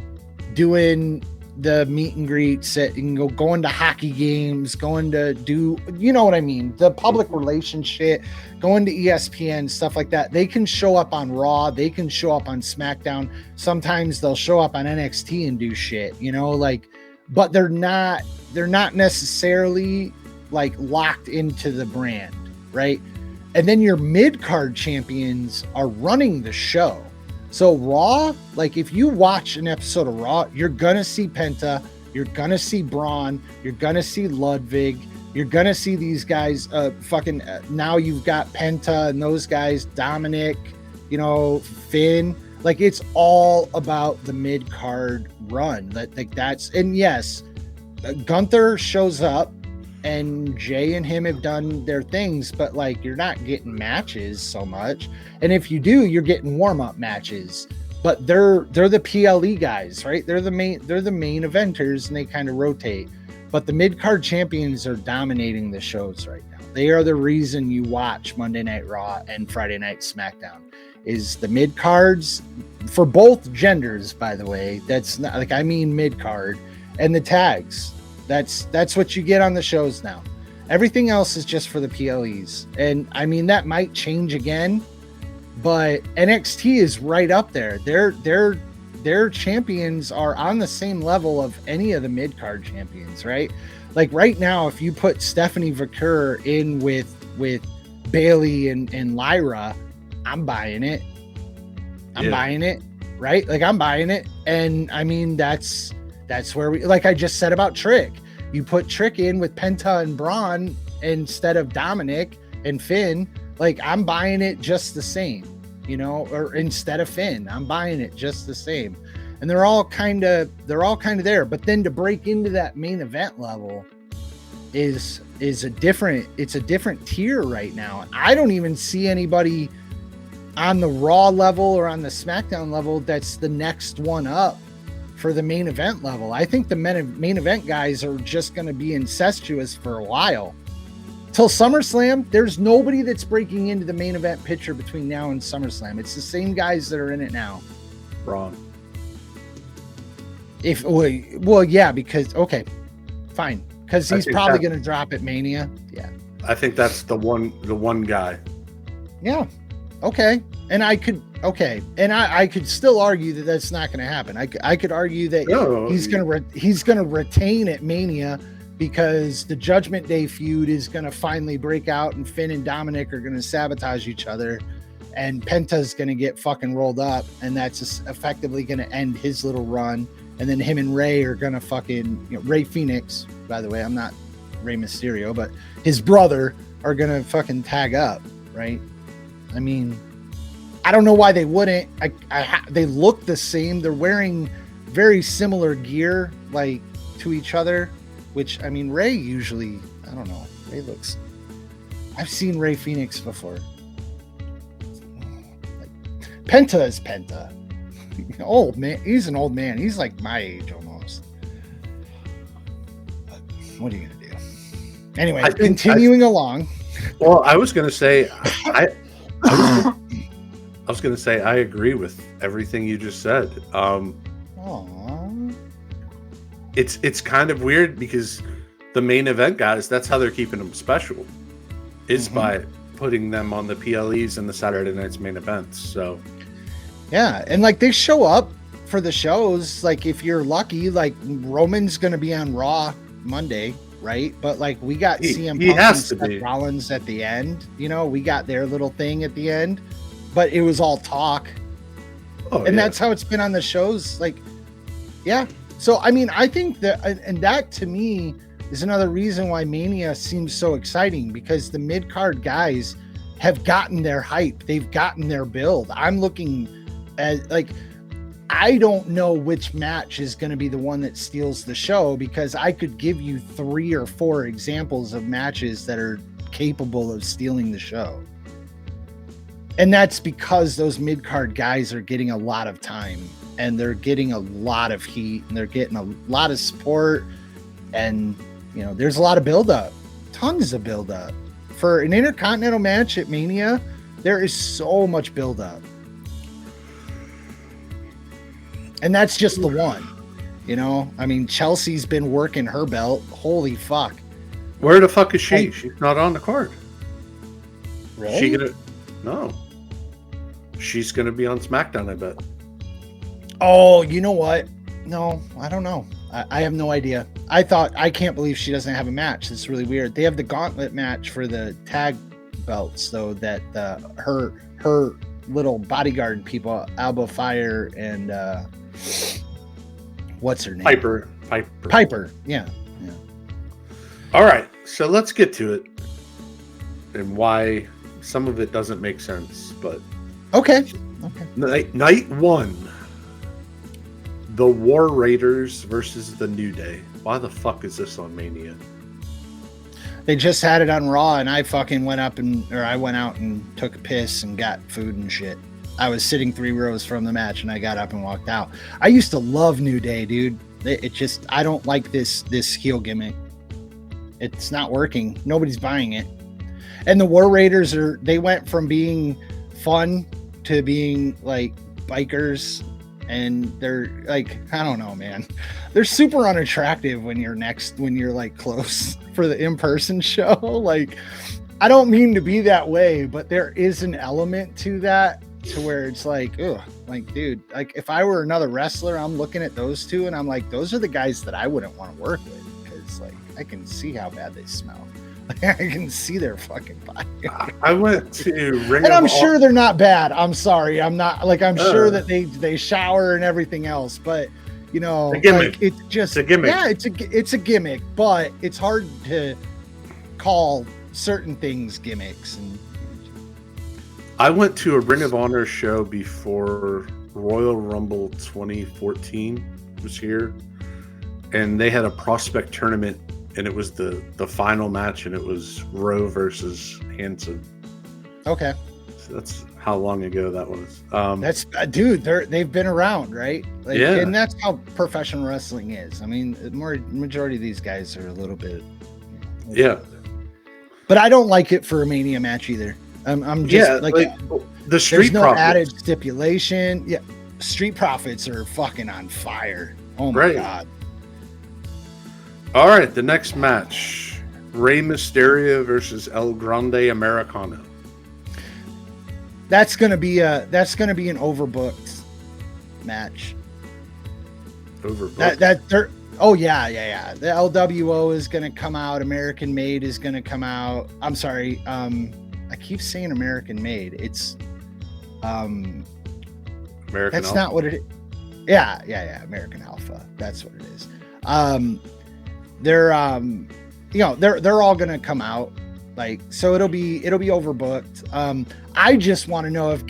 S1: doing the meet and greets, going to hockey games, going to do, you know what I mean? The public relations shit, going to ESPN, stuff like that. They can show up on Raw. They can show up on SmackDown. Sometimes they'll show up on NXT and do shit, but they're not necessarily locked into the brand, right? And then your mid-card champions are running the show. So Raw, like if you watch an episode of Raw, you're going to see Penta, you're going to see Braun, you're going to see Ludwig, you're going to see these guys now you've got Penta and those guys, Dominic, Finn. Like it's all about the mid-card run. And yes, Gunther shows up and Jay and him have done their things, but like you're not getting matches so much. And if you do, you're getting warm-up matches. But they're the PLE guys, right? They're the main eventers, and they kind of rotate. But the mid-card champions are dominating the shows right now. They are the reason you watch Monday Night Raw and Friday Night SmackDown. Is the mid-cards for both genders, by the way. That's not mid-card, and the tags. That's what you get on the shows now. Everything else is just for the PLEs. And I mean, that might change again, but NXT is right up there. Their champions are on the same level of any of the mid-card champions, right? Like right now, if you put Stephanie Vaquer in with Bailey and Lyra, I'm buying it. I'm buying it, right? Like I'm buying it. And I mean, that's where we, like I just said about Trick. You put Trick in with Penta and Braun instead of Dominic and Finn. Like I'm buying it just the same, you know, or instead of Finn, I'm buying it just the same. And they're all kind of there. But then to break into that main event level is a different tier right now. I don't even see anybody on the Raw level or on the SmackDown level that's the next one up for the main event level. I think the main event guys are just going to be incestuous for a while. Till SummerSlam, there's nobody that's breaking into the main event picture between now and SummerSlam. It's the same guys that are in it now.
S2: Wrong.
S1: Well, yeah, because okay, fine, because he's probably going to drop at Mania. Yeah,
S2: I think that's the one guy.
S1: Yeah, okay, and I could still argue that that's not going to happen. I could argue that he's going to retain at Mania because the Judgment Day feud is going to finally break out, and Finn and Dominic are going to sabotage each other, and Penta's going to get fucking rolled up, and that's just effectively going to end his little run. And then him and Ray are going to fucking, you know, Ray Phoenix, by the way, I'm not Rey Mysterio, but his brother are going to fucking tag up, right? I mean, I don't know why they wouldn't. They look the same. They're wearing very similar gear, like, to each other, which, I mean, Ray usually, I don't know. Ray looks, I've seen Ray Phoenix before. Like, Penta is Penta. Old man, he's an old man. He's like my age almost. But what are you gonna do? Anyway, continuing along.
S2: Well, I was gonna say I was gonna say I agree with everything you just said. It's kind of weird because the main event guys, that's how they're keeping them special, is by putting them on the PLEs and the Saturday night's main events. So.
S1: Yeah, and like they show up for the shows. Like if you're lucky, like Roman's going to be on Raw Monday, right? But like we got CM Punk and Seth Rollins at the end. You know, we got their little thing at the end, but it was all talk. And that's how it's been on the shows. Like, yeah. So I mean, I think that, and that to me is another reason why Mania seems so exciting, because the mid-card guys have gotten their hype. They've gotten their build. I'm looking as like, I don't know which match is going to be the one that steals the show, because I could give you 3 or 4 examples of matches that are capable of stealing the show. And that's because those mid-card guys are getting a lot of time, and they're getting a lot of heat, and they're getting a lot of support, and you know, there's a lot of build-up, tons of build-up. For an Intercontinental match at Mania, there is so much build-up. And that's just the one, you know? I mean, Chelsea's been working her belt. Holy fuck.
S2: Where the fuck is she? She's not on the card.
S1: Really?
S2: No. She's going to be on SmackDown, I bet.
S1: Oh, you know what? No, I don't know. I have no idea. I can't believe she doesn't have a match. It's really weird. They have the gauntlet match for the tag belts, though, that her little bodyguard people, Alba Fire and what's her name? Piper. Yeah.
S2: All right, so let's get to it and why some of it doesn't make sense. But
S1: okay.
S2: Night 1, the War Raiders versus the New Day. Why the fuck is this on Mania?
S1: They just had it on Raw, and I fucking went out and took a piss and got food and shit. I was sitting 3 rows from the match, and I got up and walked out. I used to love New Day, dude. It just, I don't like this heel gimmick. It's not working. Nobody's buying it. And the War Raiders they went from being fun to being like bikers and they're like, I don't know, man. They're super unattractive when you're like close for the in-person show. Like, I don't mean to be that way, but there is an element to that to where it's like, ugh, like, dude, like if I were another wrestler, I'm looking at those two and I'm like, those are the guys that I wouldn't want to work with, because like I can see how bad they smell. I can see their fucking body.
S2: I went to Ring
S1: and I'm
S2: of
S1: sure they're not bad. I'm sorry. I'm not like, I'm sure that they shower and everything else, but you know, like, it's just a gimmick. Yeah, it's a gimmick, but it's hard to call certain things gimmicks. And
S2: I went to a Ring of Honor show before Royal Rumble 2014 was here, and they had a prospect tournament, and it was the final match, and it was Rowe versus Hanson.
S1: Okay,
S2: so that's how long ago that was.
S1: That's dude, they've been around, right? Like,
S2: yeah,
S1: and that's how professional wrestling is. I mean, majority of these guys are a little bit.
S2: Yeah.
S1: But I don't like it for a Mania match either. I'm just like
S2: the Street
S1: no
S2: Profits.
S1: added stipulation. Yeah, Street Profits are fucking on fire. Oh my god!
S2: All right, the next match: Rey Mysterio versus El Grande Americano.
S1: That's gonna be an overbooked match.
S2: Overbooked.
S1: Oh yeah. The LWO is gonna come out. American Made is gonna come out. I'm sorry. I keep saying American Made. It's
S2: American.
S1: That's
S2: Alpha.
S1: not what it is. Yeah. American Alpha. That's what it is. They're they're all gonna come out. Like, so it'll be overbooked. I just want to know if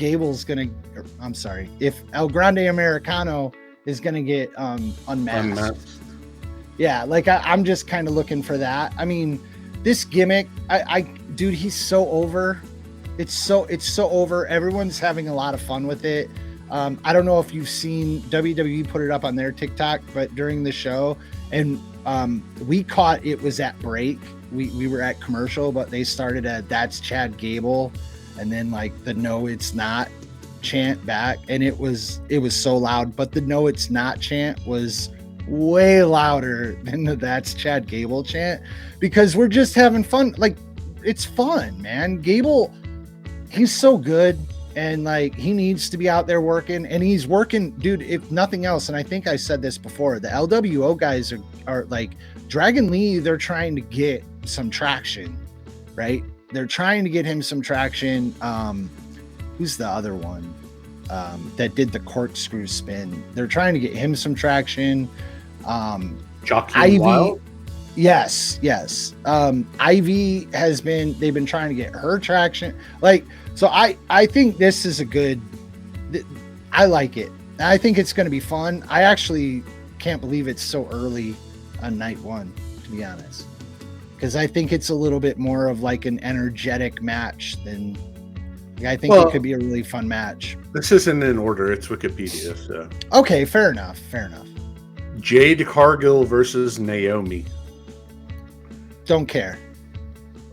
S1: if El Grande Americano is gonna get unmasked. Yeah, like I'm just kind of looking for that. I mean, this gimmick, dude, he's so over. It's so over. Everyone's having a lot of fun with it. I don't know if you've seen WWE put it up on their TikTok, but during the show, and we caught it was at break. We were at commercial, but they started at "That's Chad Gable," and then like the "No, it's not" chant back, and it was so loud. But the "No, it's not" chant was way louder than the "That's Chad Gable" chant, because we're just having fun. Like, it's fun, man. Gable, he's so good, and like he needs to be out there working, and he's working, dude, if nothing else. And I think I said this before, the LWO guys are like Dragon Lee. They're trying to get some traction, right? They're trying to get him some traction. Who's the other one that did the corkscrew spin? They're trying to get him some traction.
S2: Jockey Wild?
S1: Yes. Ivy they've been trying to get her traction. Like, so I think this is I like it. I think it's going to be fun. I actually can't believe it's so early on night one, to be honest, because I think it's a little bit more of like an energetic match than. I think it could be a really fun match.
S2: This isn't in order. It's Wikipedia. So.
S1: Okay, fair enough.
S2: Jade Cargill versus Naomi.
S1: Don't care.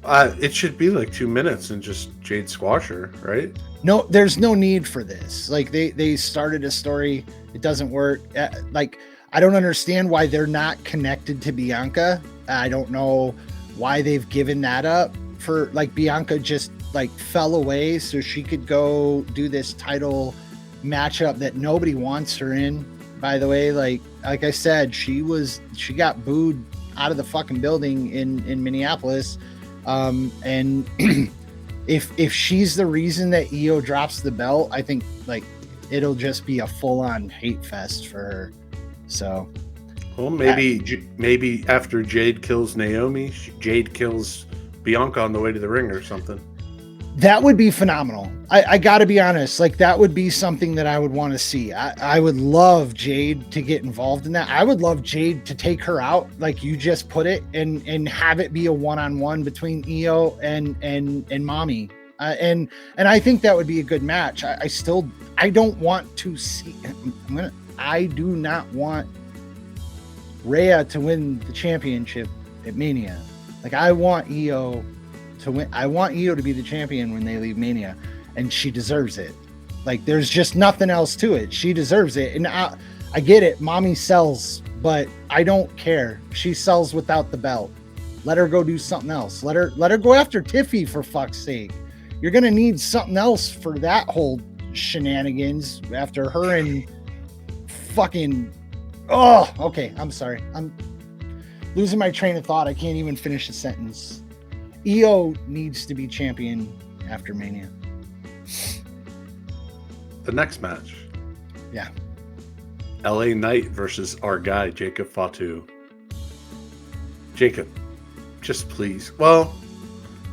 S2: It should be like 2 minutes and just Jade squash her, right?
S1: No, there's no need for this. Like they started a story. It doesn't work. Like, I don't understand why they're not connected to Bianca. I don't know why they've given that up for, like, Bianca just like fell away so she could go do this title matchup that nobody wants her in, by the way. Like I said, she got booed out of the fucking building in Minneapolis. And if she's the reason that Io drops the belt, I think like it'll just be a full-on hate fest for her. So,
S2: well, maybe after Jade kills Naomi, Jade kills Bianca on the way to the ring or something.
S1: That would be phenomenal. I gotta be honest, like that would be something that I would want to see. I would love Jade to get involved in that. I would love Jade to take her out, like you just put it, and have it be a one-on-one between Io and Mommy. And I think that would be a good match. I don't want to see. I do not want Rhea to win the championship at Mania. Like, I want Io to win. I want Io to be the champion when they leave Mania, and she deserves it. Like, there's just nothing else to it. She deserves it. And I get it. Mommy sells, but I don't care. She sells without the belt. Let her go do something else. Let her go after Tiffy, for fuck's sake. You're going to need something else for that whole shenanigans after her and fucking... Oh, okay. I'm sorry. I'm losing my train of thought. I can't even finish a sentence. EO needs to be champion after Mania.
S2: The next match.
S1: Yeah.
S2: LA Knight versus our guy, Jacob Fatu. Jacob, just please. Well,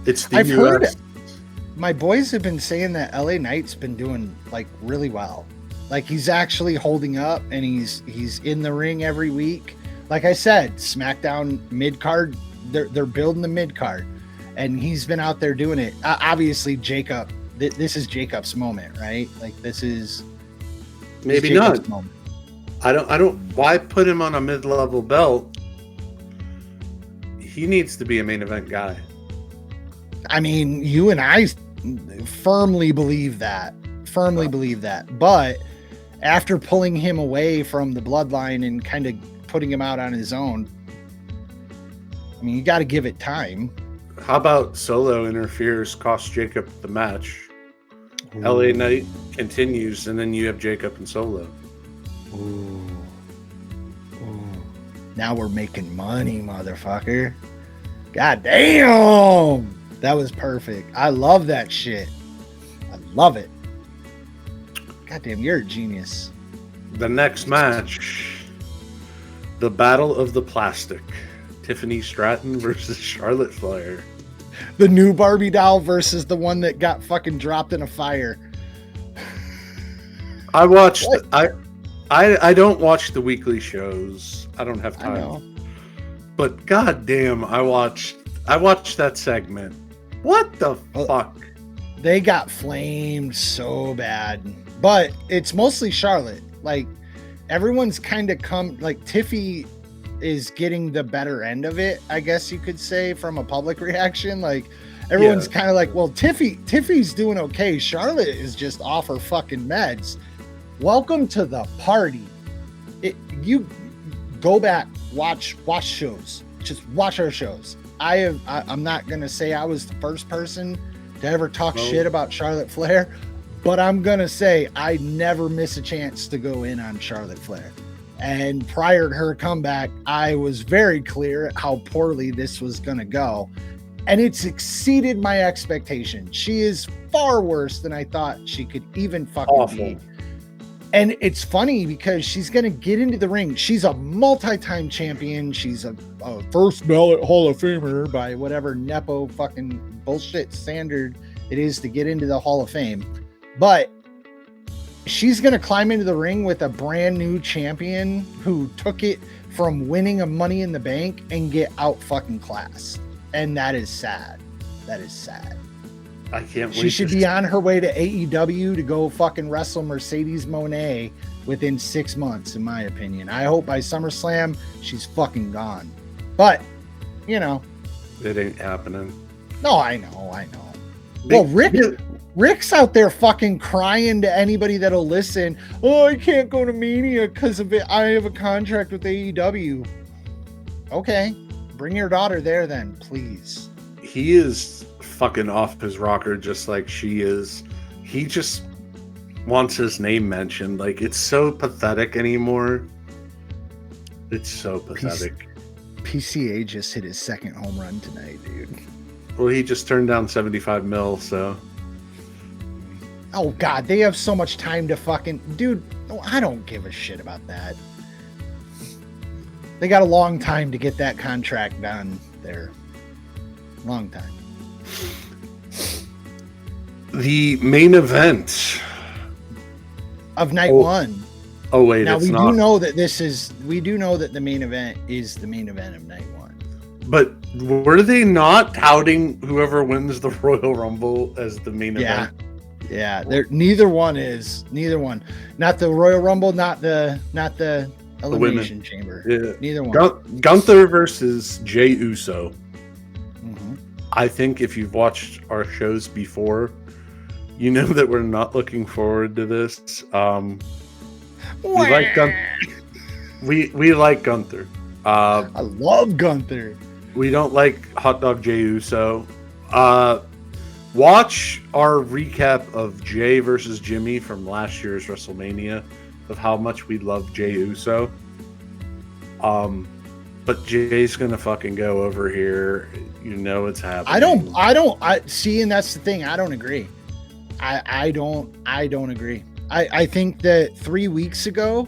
S2: it's the
S1: I've
S2: US.
S1: heard my boys have been saying that LA Knight's been doing like really well. Like, he's actually holding up, and he's in the ring every week. Like I said, SmackDown mid card, they're building the mid card, and he's been out there doing it. Obviously, Jacob. This is Jacob's moment, right? Like, this is
S2: maybe
S1: Jacob's
S2: not.
S1: Moment.
S2: I don't. Why put him on a mid-level belt? He needs to be a main event guy.
S1: I mean, you and I firmly believe that. But after pulling him away from the bloodline and kind of putting him out on his own, I mean, you got to give it time.
S2: How about Solo interferes, costs Jacob the match? Ooh. LA Knight continues, and then you have Jacob and Solo.
S1: Ooh. Now we're making money, motherfucker. God damn. That was perfect. I love that shit. I love it. God damn, you're a genius.
S2: The next match, the Battle of the Plastic. Tiffany Stratton versus Charlotte Flair.
S1: The new Barbie doll versus the one that got fucking dropped in a fire.
S2: I watched. I don't watch the weekly shows. I don't have time. But goddamn, I watched that segment. What the fuck?
S1: They got flamed so bad. But it's mostly Charlotte. Like, everyone's kind of like, Tiffy is getting the better end of it, I guess you could say, from a public reaction. Like, everyone's kind of like, well, Tiffy's doing okay. Charlotte is just off her fucking meds. Welcome to the party. You go back, watch shows. Just watch our shows. I'm not gonna say I was the first person to ever talk shit about Charlotte Flair, but I'm gonna say I never miss a chance to go in on Charlotte Flair. And prior to her comeback, I was very clear at how poorly this was gonna go, and it's exceeded my expectations. She is far worse than I thought she could even fucking be. And it's funny because she's going to get into the ring. She's a multi-time champion. She's a first ballot Hall of Famer by whatever Nepo fucking bullshit standard it is to get into the Hall of Fame. But she's going to climb into the ring with a brand new champion who took it from winning a Money in the Bank and get out fucking classed. And that is sad. That is sad.
S2: I can't wait.
S1: She should be on her way to AEW to go fucking wrestle Mercedes Moné within 6 months, in my opinion. I hope by SummerSlam she's fucking gone. But, you know.
S2: It ain't happening.
S1: No, I know. Well, Rick's out there fucking crying to anybody that'll listen. Oh, I can't go to Mania because of it. I have a contract with AEW. Okay. Bring your daughter there then, please.
S2: He is fucking off his rocker just like she is. He just wants his name mentioned. Like, it's so pathetic anymore. It's so pathetic.
S1: PCA just hit his second home run tonight, dude.
S2: Well, he just turned down 75 mil, so.
S1: Oh God, they have so much time to fucking, dude. No, I don't give a shit about that. They got a long time to get that contract done there. Long time.
S2: The main event
S1: of night one.
S2: Oh wait,
S1: now
S2: it's
S1: we
S2: not.
S1: do know that we do know that the main event is the main event of night one.
S2: But were they not touting whoever wins the Royal Rumble as the main event?
S1: Yeah. Neither one. Not the Royal Rumble, not the Elimination Chamber.
S2: Yeah.
S1: Neither one.
S2: Gunther versus Jey Uso.
S1: Mm-hmm.
S2: I think if you've watched our shows before, You know that we're not looking forward to this. We like we like Gunther.
S1: I love Gunther.
S2: We don't like Hot Dog Jey Uso. Watch our recap of Jay versus Jimmy from last year's WrestleMania of how much we love Jey Uso. But Jay's gonna fucking go over here. You know it's happening.
S1: I see, and that's the thing. I don't agree. I don't agree. I think that 3 weeks ago,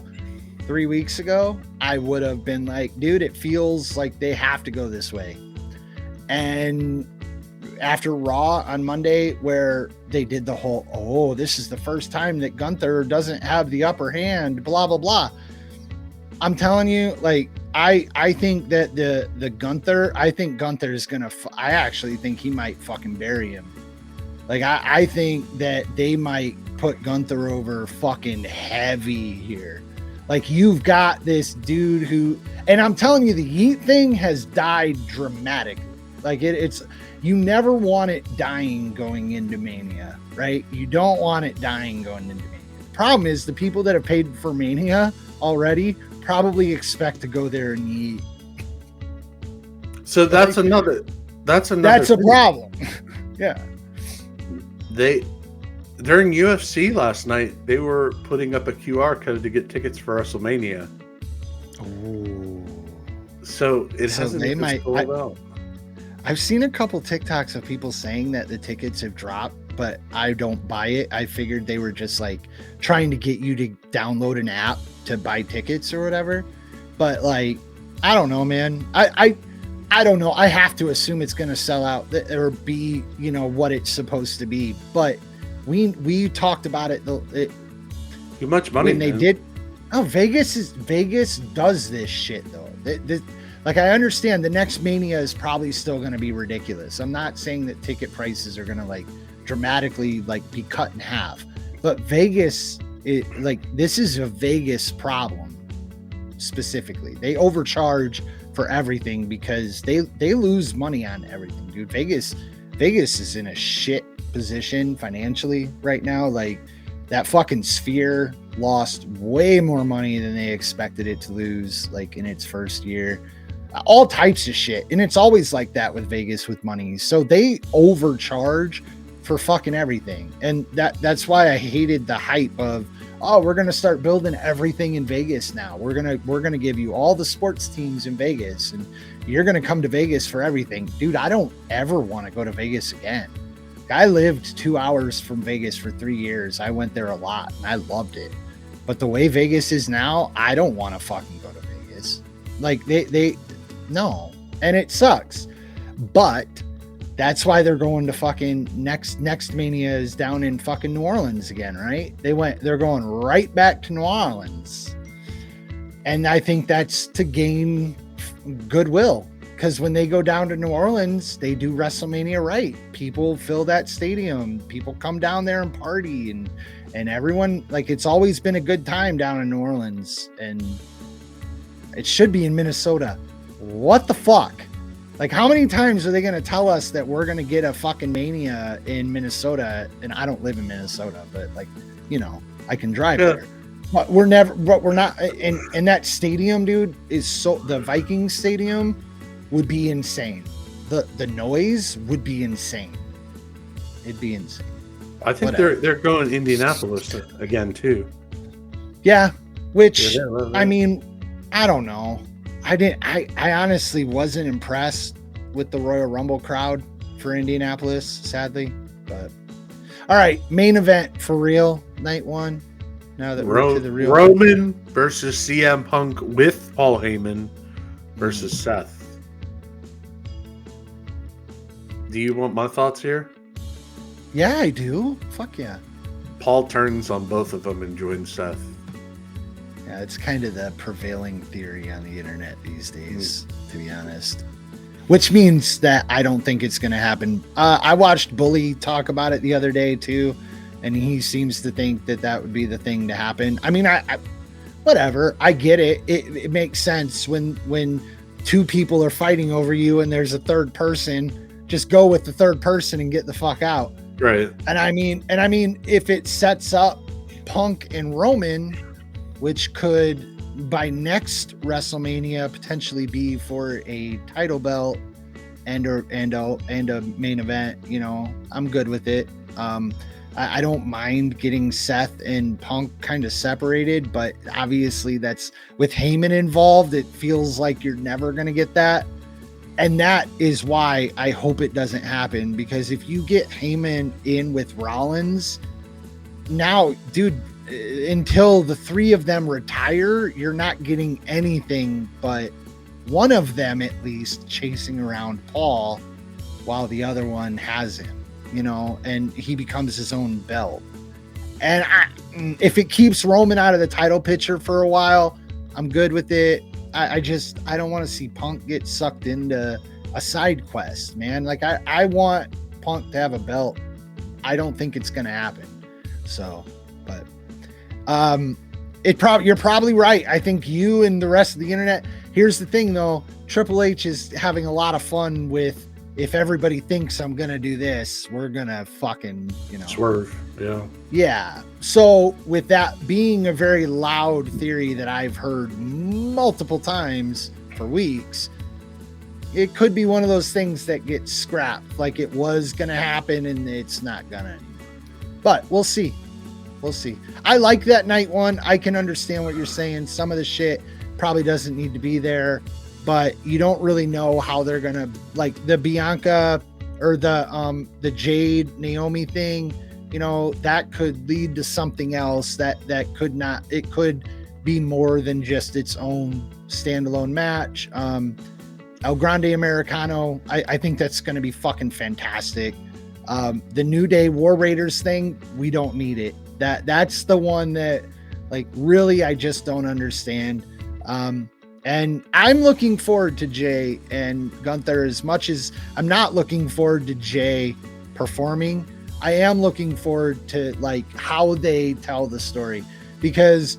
S1: I would have been like, dude, it feels like they have to go this way. And after Raw on Monday, where they did the whole, oh, this is the first time that Gunther doesn't have the upper hand, blah, blah, blah. I'm telling you, like, I think that the Gunther, I think Gunther is going to, I actually think he might fucking bury him. Like, I think that they might put Gunther over fucking heavy here. Like, you've got this dude who, and I'm telling you, the Yeet thing has died dramatically. Like, it's, you never want it dying going into Mania, right? You don't want it dying going into Mania. The problem is the people that have paid for Mania already probably expect to go there and Yeet.
S2: So that's another
S1: That's a
S2: thing.
S1: problem. Yeah.
S2: During UFC last night, they were putting up a QR code to get tickets for WrestleMania.
S1: Ooh.
S2: So hasn't
S1: they
S2: even
S1: might.
S2: sold out.
S1: I've seen a couple TikToks of people saying that the tickets have dropped, but I don't buy it. I figured they were just like trying to get you to download an app to buy tickets or whatever. But like, I don't know, man. I don't know. I have to assume it's going to sell out or be, you know, what it's supposed to be. But we talked about it.
S2: Too much money.
S1: When they did. Oh, Vegas does this shit though. Like, I understand the next Mania is probably still going to be ridiculous. I'm not saying that ticket prices are going to like dramatically like be cut in half, but Vegas, this is a Vegas problem specifically. They overcharge for everything because they lose money on everything, dude. Vegas is in a shit position financially right now. Like, that fucking Sphere lost way more money than they expected it to lose, like, in its first year. All types of shit. And it's always like that with Vegas with money. So they overcharge for fucking everything. And that's why I hated the hype of, oh, we're going to start building everything in Vegas now. We're going to give you all the sports teams in Vegas and you're going to come to Vegas for everything. Dude, I don't ever want to go to Vegas again. I lived 2 hours from Vegas for 3 years. I went there a lot and I loved it. But the way Vegas is now, I don't want to fucking go to Vegas. Like, no. And it sucks. But that's why they're going to fucking next Mania is down in fucking New Orleans again, right? They're going right back to New Orleans. And I think that's to gain goodwill, because when they go down to New Orleans, they do WrestleMania right. People fill that stadium. People come down there and party, and everyone, like, it's always been a good time down in New Orleans, and it should be in Minnesota. What the fuck? Like, how many times are they going to tell us that we're going to get a fucking Mania in Minnesota? And I don't live in Minnesota, but, like, you know, I can drive there. But we're not. And that stadium, dude, is so, the Vikings stadium would be insane. The noise would be insane. It'd be insane.
S2: I think they're going Indianapolis again too.
S1: Yeah, which I mean, I don't know. I honestly wasn't impressed with the Royal Rumble crowd for Indianapolis, sadly. But all right, main event for real, night one. Now that we're to the real
S2: Roman versus CM Punk with Paul Heyman versus Seth. Do you want my thoughts here?
S1: Yeah, I do. Fuck yeah.
S2: Paul turns on both of them and joins Seth.
S1: Yeah, it's kind of the prevailing theory on the internet these days, to be honest. Which means that I don't think it's going to happen. I watched Bully talk about it the other day too, and he seems to think that would be the thing to happen. I mean, I whatever. I get it. It makes sense when two people are fighting over you and there's a third person. Just go with the third person and get the fuck out.
S2: Right.
S1: And I mean, if it sets up Punk and Roman, which could by next WrestleMania potentially be for a title belt and a main event, you know, I'm good with it. I don't mind getting Seth and Punk kind of separated, but obviously that's with Heyman involved. It feels like you're never going to get that. And that is why I hope it doesn't happen, because if you get Heyman in with Rollins now, dude, until the three of them retire, you're not getting anything but one of them at least chasing around Paul while the other one has him, you know, and he becomes his own belt. And if it keeps Roman out of the title picture for a while, I'm good with it. I don't want to see Punk get sucked into a side quest, man. Like I want Punk to have a belt. I don't think it's going to happen. So, but you're probably right. I think you and the rest of the internet. Here's the thing though, Triple H is having a lot of fun with, if everybody thinks I'm going to do this, we're going to fucking, you know,
S2: swerve. Yeah.
S1: Yeah. So with that being a very loud theory that I've heard multiple times for weeks, it could be one of those things that gets scrapped, like it was going to happen and it's not going to. But we'll see. We'll see. I like that night one. I can understand what you're saying. Some of the shit probably doesn't need to be there, but you don't really know how they're going to, like the Bianca or the Jade Naomi thing. You know, that could lead to something else that could not, it could be more than just its own standalone match. El Grande Americano, I think that's going to be fucking fantastic. The New Day War Raiders thing, we don't need it. That's the one that, like, really, I just don't understand. And I'm looking forward to Jay and Gunther as much as I'm not looking forward to Jay performing. I am looking forward to like how they tell the story, because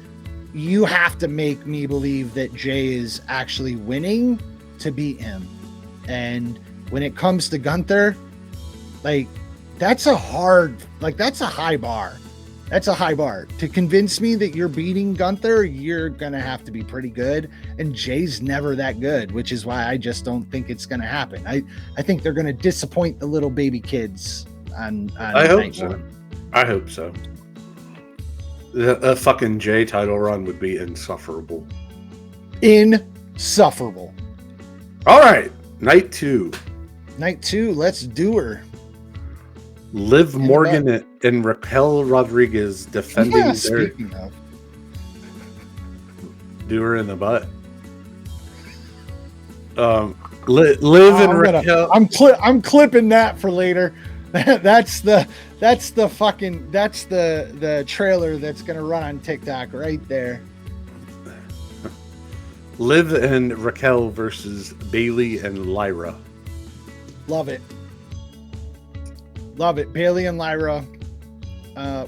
S1: you have to make me believe that Jay is actually winning to beat him. And when it comes to Gunther, like that's a high bar. That's a high bar. To convince me that you're beating Gunther, you're going to have to be pretty good. And Jay's never that good, which is why I just don't think it's going to happen. I think they're going to disappoint the little baby kids on
S2: I hope so. I hope so. The fucking Jay title run would be insufferable.
S1: Insufferable.
S2: All right. Night two,
S1: let's do her.
S2: Liv Morgan and Raquel Rodriguez defending their...
S1: Speaking of.
S2: Do her in the butt. Liv and Raquel...
S1: I'm clipping that for later. That's the trailer that's going to run on TikTok right there.
S2: Liv and Raquel versus Bayley and Lyra.
S1: Love it. Bayley and Lyra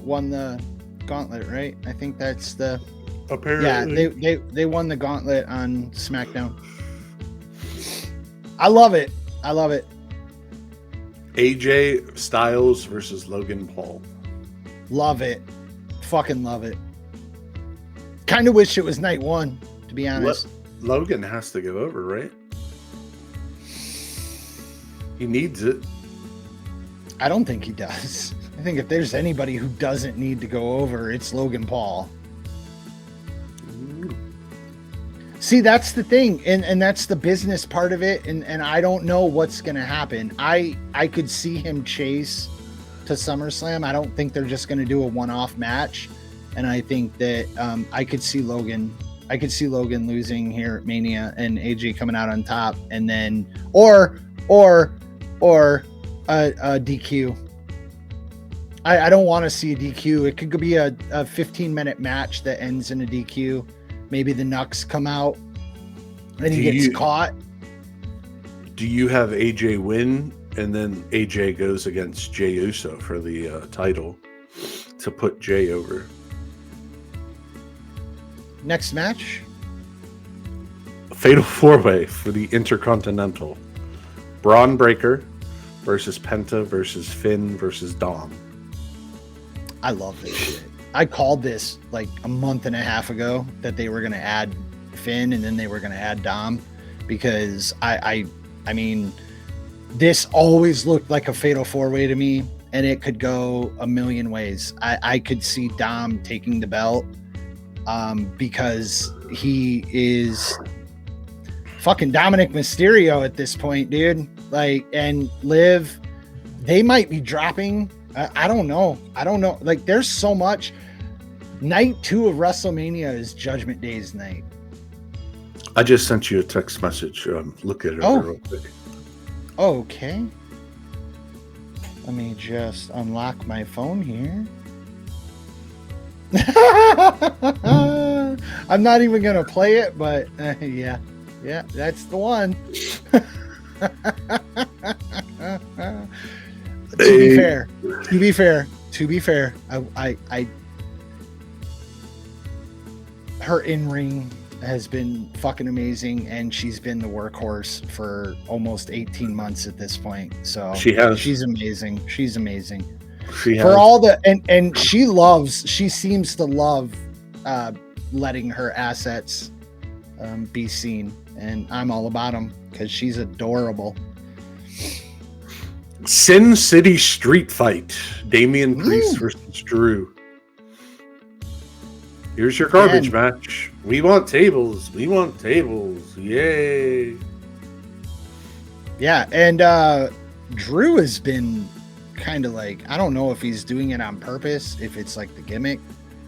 S1: won the gauntlet, right? I think that's the...
S2: Apparently.
S1: Yeah, they won the gauntlet on SmackDown. I love it.
S2: AJ Styles versus Logan Paul.
S1: Love it. Fucking love it. Kind of wish it was night one, to be honest.
S2: Logan has to go over, right? He needs it.
S1: I don't think he does. I think if there's anybody who doesn't need to go over, it's Logan Paul. See, that's the thing, and that's the business part of it, and I don't know what's going to happen. I could see him chase to SummerSlam. I don't think they're just going to do a one-off match, and I think that I could see Logan losing here at Mania and AJ coming out on top, and then or a DQ. I don't want to see a DQ. It could be a 15-minute match that ends in a DQ. Maybe the Nux come out and he gets caught.
S2: Do you have AJ win and then AJ goes against Jey Uso for the title to put Jey over?
S1: Next match?
S2: A fatal 4-way for the Intercontinental. Braun Breaker, versus Penta versus Finn versus Dom.
S1: I love this shit. I called this like a month and a half ago that they were going to add Finn and then they were going to add Dom, because I mean, this always looked like a fatal 4-way to me, and it could go a million ways. I could see Dom taking the belt because he is fucking Dominic Mysterio at this point, dude. Like, and Liv, they might be dropping. I don't know. Like, there's so much. Night 2 of WrestleMania is Judgment Day's night.
S2: I just sent you a text message. Look at it real quick.
S1: Okay. Let me just unlock my phone here. I'm not even going to play it, but yeah, that's the one. To be fair, I her in-ring has been fucking amazing, and she's been the workhorse for almost 18 months at this point. So she's amazing. For all the and she seems to love letting her assets be seen, and I'm all about them because she's adorable.
S2: Sin City Street Fight. Damian Priest versus Drew. Here's your garbage match. We want tables. Yay.
S1: Yeah, and Drew has been kind of like, I don't know if he's doing it on purpose, if it's like the gimmick,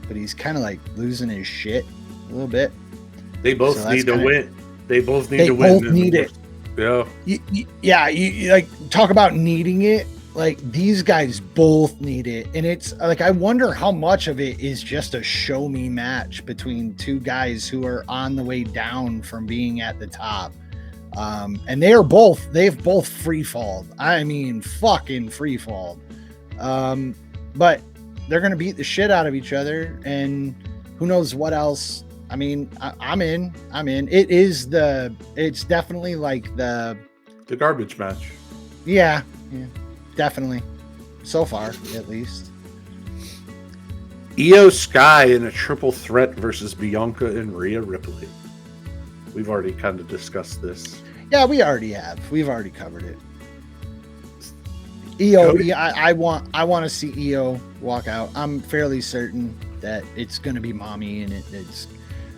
S1: but he's kind of like losing his shit a little bit.
S2: They both need to win. They both need
S1: it.
S2: Yeah.
S1: You like, talk about needing it. Like, these guys both need it. And it's like, I wonder how much of it is just a show me match between two guys who are on the way down from being at the top. And they've both free-falled. I mean, fucking free-falled. But they're going to beat the shit out of each other, and who knows what else. I mean, I'm in. It's definitely like the
S2: garbage match.
S1: Yeah, definitely. So far, at least.
S2: Io Sky in a triple threat versus Bianca and Rhea Ripley. We've already kind of discussed this.
S1: Yeah, we already have. We've already covered it. Io, I want to see Io walk out. I'm fairly certain that it's going to be mommy, and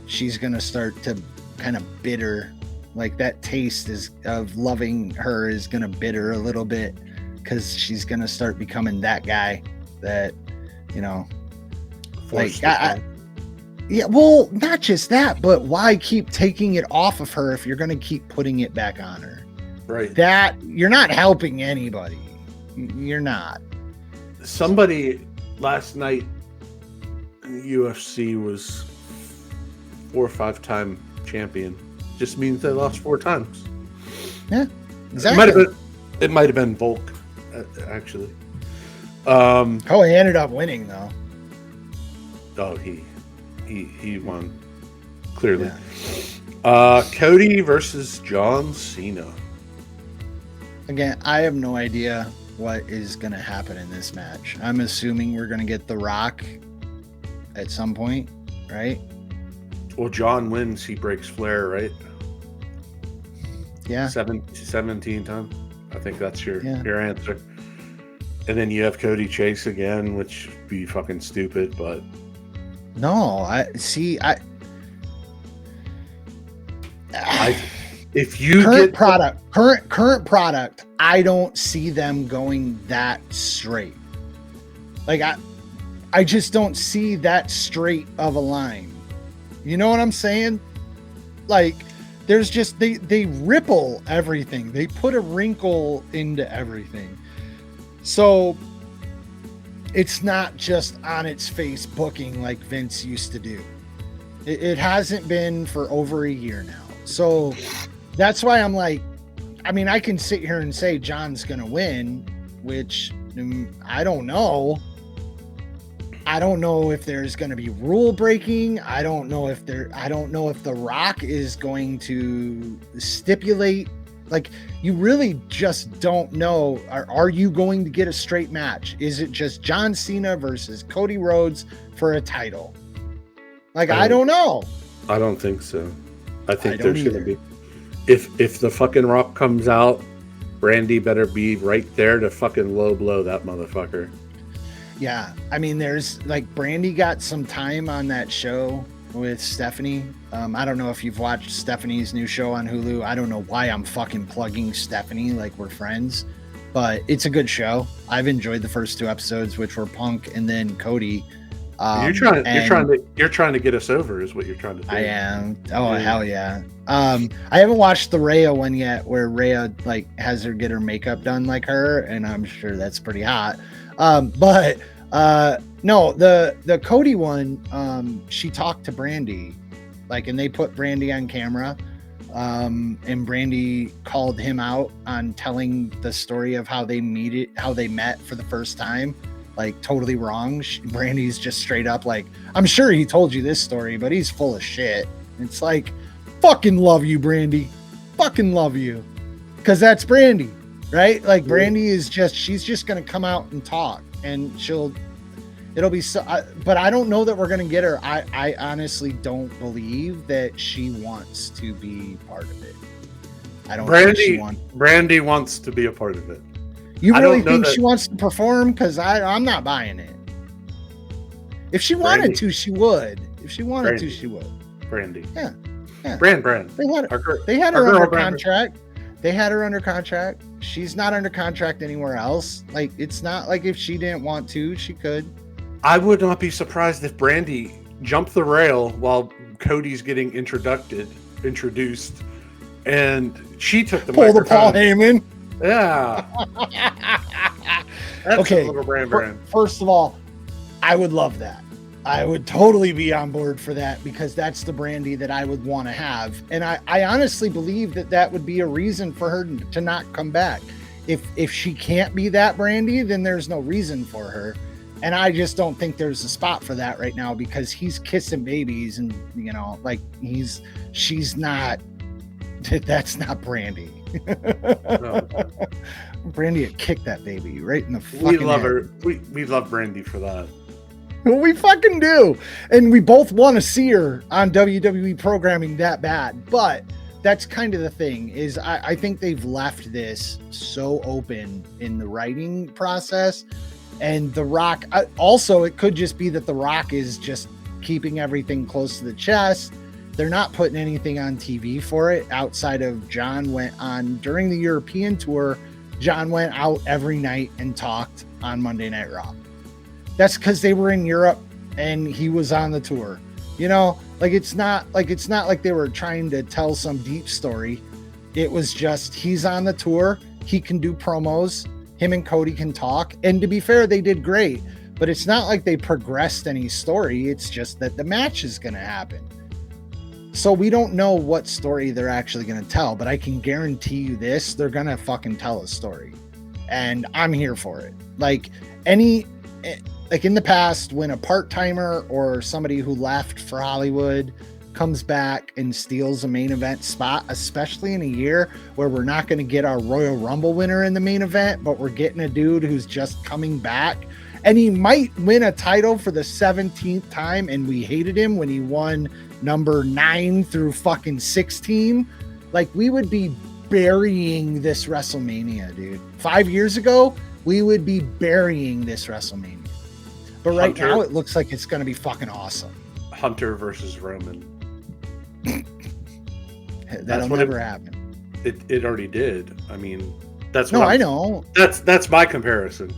S1: she's going to start to kind of bitter. Like, that taste of loving her is going to bitter a little bit, because she's going to start becoming that guy that, like, yeah, well, not just that, but why keep taking it off of her if you're going to keep putting it back on her?
S2: Right.
S1: That, you're not helping anybody. You're not.
S2: Somebody last night in the UFC was 4 or 5 time champion. Just means they lost 4 times.
S1: Yeah, exactly.
S2: It might have been Volk, actually. He
S1: ended up winning, though.
S2: Oh, he won, clearly. Yeah. Cody versus John Cena.
S1: Again, I have no idea what is going to happen in this match. I'm assuming we're going to get The Rock at some point, right?
S2: Well, John wins. He breaks Flair, right?
S1: Yeah.
S2: 17 times. I think that's your answer. And then you have Cody Chase again, which would be fucking stupid, but...
S1: No,
S2: if you
S1: current product, I don't see them going that straight. Like, I just don't see that straight of a line. You know what I'm saying? Like, there's just, they ripple everything. They put a wrinkle into everything. So it's not just on its face booking like Vince used to do. It hasn't been for over a year now. So that's why I'm like, I mean, I can sit here and say John's going to win, which I don't know. I don't know if there's going to be rule breaking. I don't know if The Rock is going to stipulate Like, you really just don't know. Are you going to get a straight match? Is it just John Cena versus Cody Rhodes for a title? Like, I don't know.
S2: I don't think so. I think
S1: don't
S2: there's going to
S1: either.
S2: be. If the fucking Rock comes out, Brandy better be right there to fucking low blow that motherfucker.
S1: Yeah. I mean, there's like Brandy got some time on that show with Stephanie. I don't know if you've watched Stephanie's new show on Hulu. I don't know why I'm fucking plugging Stephanie like we're friends, but it's a good show. I've enjoyed the first 2 episodes, which were Punk and then Cody.
S2: You're trying to get us over, is what you're trying to do.
S1: I am. Oh, hell yeah. I haven't watched the Rhea one yet, where Rhea like has her get her makeup done like her, and I'm sure that's pretty hot. But no, the Cody one, she talked to Brandy, like, and they put Brandy on camera, and Brandy called him out on telling the story of how they met for the first time. Like, totally wrong. Brandy's just straight up like, I'm sure he told you this story, but he's full of shit. It's like, fucking love you, Brandy. Fucking love you. Because that's Brandy, right? Like, Brandy is just, she's just going to come out and talk, and it'll be so, but I don't know that we're going to get her. I honestly don't believe that she wants to be part of it. I don't think she wants.
S2: Brandy wants to be a part of it.
S1: You really think she wants to perform? Because I'm not buying it. If she wanted to, she would. If she wanted to, she would.
S2: Brandy.
S1: Yeah.
S2: Brand.
S1: They had her under contract. They had her under contract. She's not under contract anywhere else. Like, it's not like if she didn't want to, she could.
S2: I would not be surprised if Brandy jumped the rail while Cody's getting introduced, and she took the
S1: pull the Paul Heyman.
S2: Yeah. That's
S1: okay.
S2: A little brand.
S1: First of all, I would love that. I would totally be on board for that, because that's the Brandy that I would want to have. And I honestly believe that would be a reason for her to not come back. If she can't be that Brandy, then there's no reason for her. And I just don't think there's a spot for that right now, because he's kissing babies, and, you know, like, she's not, that's not Brandy. No. Brandy would kick that baby right in the fucking
S2: We love
S1: head.
S2: her. We love Brandy for that.
S1: We fucking do. And we both want to see her on WWE programming that bad. But that's kind of the thing, is I think they've left this so open in the writing process. And The Rock, also, it could just be that The Rock is just keeping everything close to the chest. They're not putting anything on TV for it, outside of John went on during the European tour. John went out every night and talked on Monday Night Raw. That's because they were in Europe and he was on the tour. You know, like, it's not like they were trying to tell some deep story. It was just, he's on the tour. He can do promos. Him and Cody can talk. And to be fair, they did great, but it's not like they progressed any story. It's just that the match is going to happen. So we don't know what story they're actually going to tell, but I can guarantee you this, they're going to fucking tell a story. And I'm here for it. Like in the past, when a part-timer or somebody who left for Hollywood comes back and steals a main event spot, especially in a year where we're not going to get our Royal Rumble winner in the main event, but we're getting a dude who's just coming back, and he might win a title for the 17th time, and we hated him when he won number 9 through fucking 16. Like, we would be burying this WrestleMania, dude. 5 years ago, we would be burying this WrestleMania. But right now, it looks like it's going to be fucking awesome.
S2: Hunter versus Roman.
S1: That'll never happen.
S2: It already did. I mean, that's
S1: what I know.
S2: That's my comparison.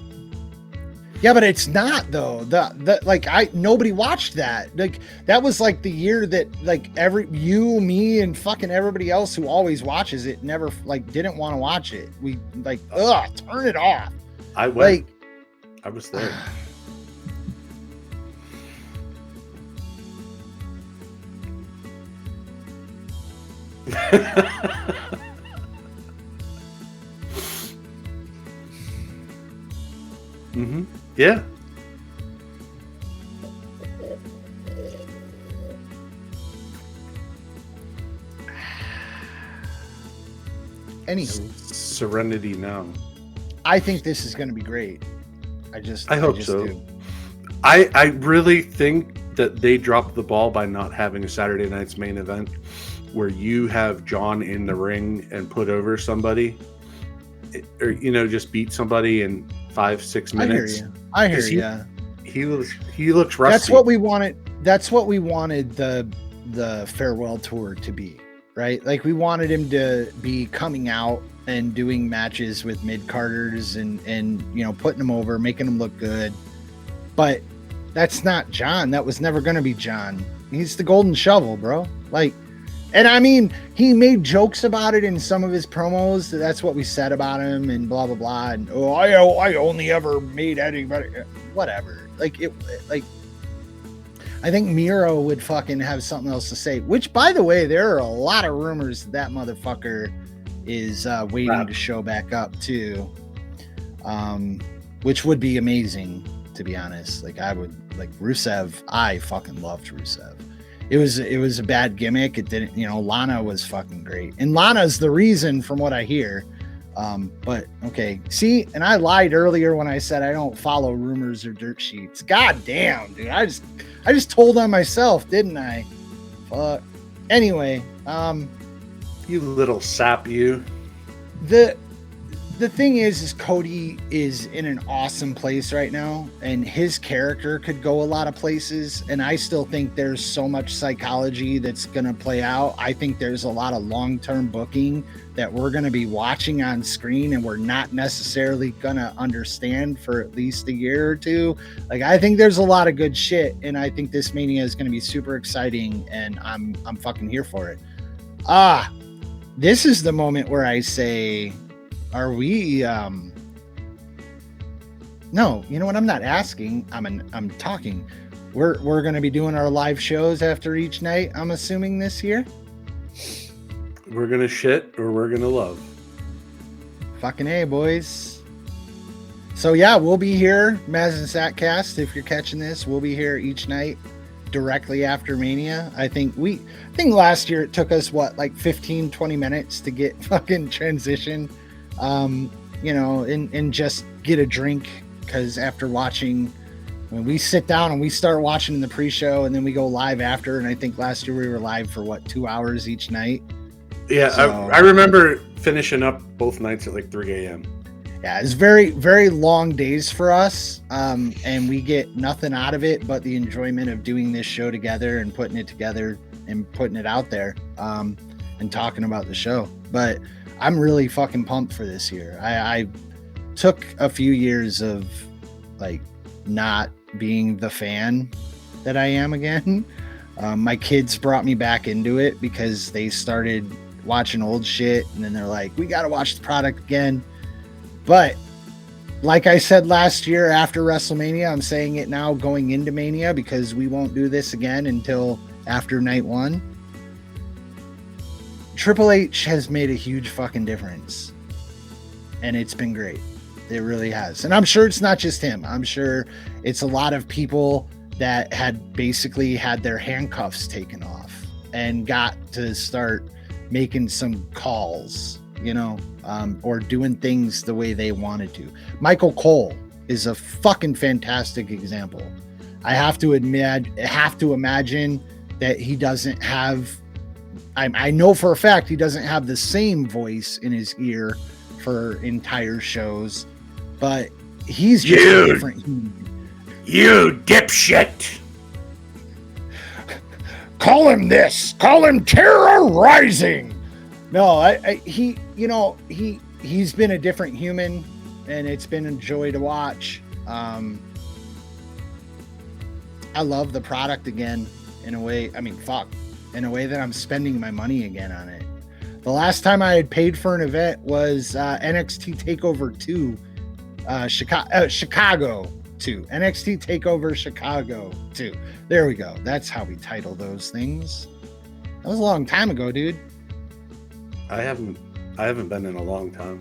S1: Yeah, but it's not though. Nobody watched that. Like, that was like the year that like you, me, and fucking everybody else who always watches it never didn't want to watch it. We turn it off.
S2: I went. I was there. Mm-hmm. Yeah.
S1: Anywho,
S2: Serenity now.
S1: I think this is going to be great.
S2: I hope so.
S1: Do.
S2: I really think that they dropped the ball by not having a Saturday night's main event where you have John in the ring and put over somebody, or just beat somebody in 5-6 minutes.
S1: I hear you.
S2: He looks rusty.
S1: That's what we wanted. That's what we wanted the farewell tour to be, right? Like we wanted him to be coming out and doing matches with mid-carders and putting them over, making them look good. But that's not John. That was never going to be John. He's the golden shovel, bro. Like, and I mean, he made jokes about it in some of his promos. That's what we said about him and blah, blah, blah. And, I only ever made anybody, whatever. I think Miro would fucking have something else to say, which, by the way, there are a lot of rumors that motherfucker is waiting to show back up too, which would be amazing, to be honest. Like Rusev, I fucking loved Rusev. It was a bad gimmick. It didn't, Lana was fucking great. And Lana's the reason from what I hear. But okay. See, and I lied earlier when I said I don't follow rumors or dirt sheets. God damn, dude. I just told on myself, didn't I? Fuck. Anyway,
S2: you little sap, you.
S1: The thing is Cody is in an awesome place right now, and his character could go a lot of places. And I still think there's so much psychology that's going to play out. I think there's a lot of long-term booking that we're going to be watching on screen and we're not necessarily going to understand for at least a year or two. Like, I think there's a lot of good shit, and I think this Mania is going to be super exciting, and I'm fucking here for it. This is the moment where I say, are we no, you know what? I'm not asking. I'm talking. We're going to be doing our live shows after each night, I'm assuming, this year.
S2: We're going to shit or we're going to love.
S1: Fucking A, boys. So yeah, we'll be here, Maz and Satcast. If you're catching this, we'll be here each night directly after Mania. I think last year it took us 15-20 minutes to get fucking transition, and just get a drink, because after watching, when we sit down and we start watching in the pre-show and then we go live after, and I think last year we were live for 2 hours each night.
S2: Yeah, so, I remember finishing up both nights at 3 a.m.
S1: Yeah, it's very, very long days for us, and we get nothing out of it but the enjoyment of doing this show together and putting it together and putting it out there, and talking about the show. But I'm really fucking pumped for this year. I took a few years of not being the fan that I am again. My kids brought me back into it because they started watching old shit, and then they're like, we got to watch the product again. But like I said last year after WrestleMania, I'm saying it now going into Mania, because we won't do this again until after night one. Triple H has made a huge fucking difference, and it's been great. It really has. And I'm sure it's not just him. I'm sure it's a lot of people that had basically had their handcuffs taken off and got to start making some calls, or doing things the way they wanted to. Michael Cole is a fucking fantastic example. I have to imagine that he doesn't have, I know for a fact he doesn't have the same voice in his ear for entire shows, but he's just a different human.
S2: You dipshit.
S1: Call him this. Call him terrorizing. No, he's been a different human, and it's been a joy to watch. I love the product again in a way. In a way that I'm spending my money again on it. The last time I had paid for an event was NXT TakeOver 2, Chicago 2. NXT TakeOver Chicago 2. There we go. That's how we title those things. That was a long time ago, dude.
S2: I haven't been in a long time.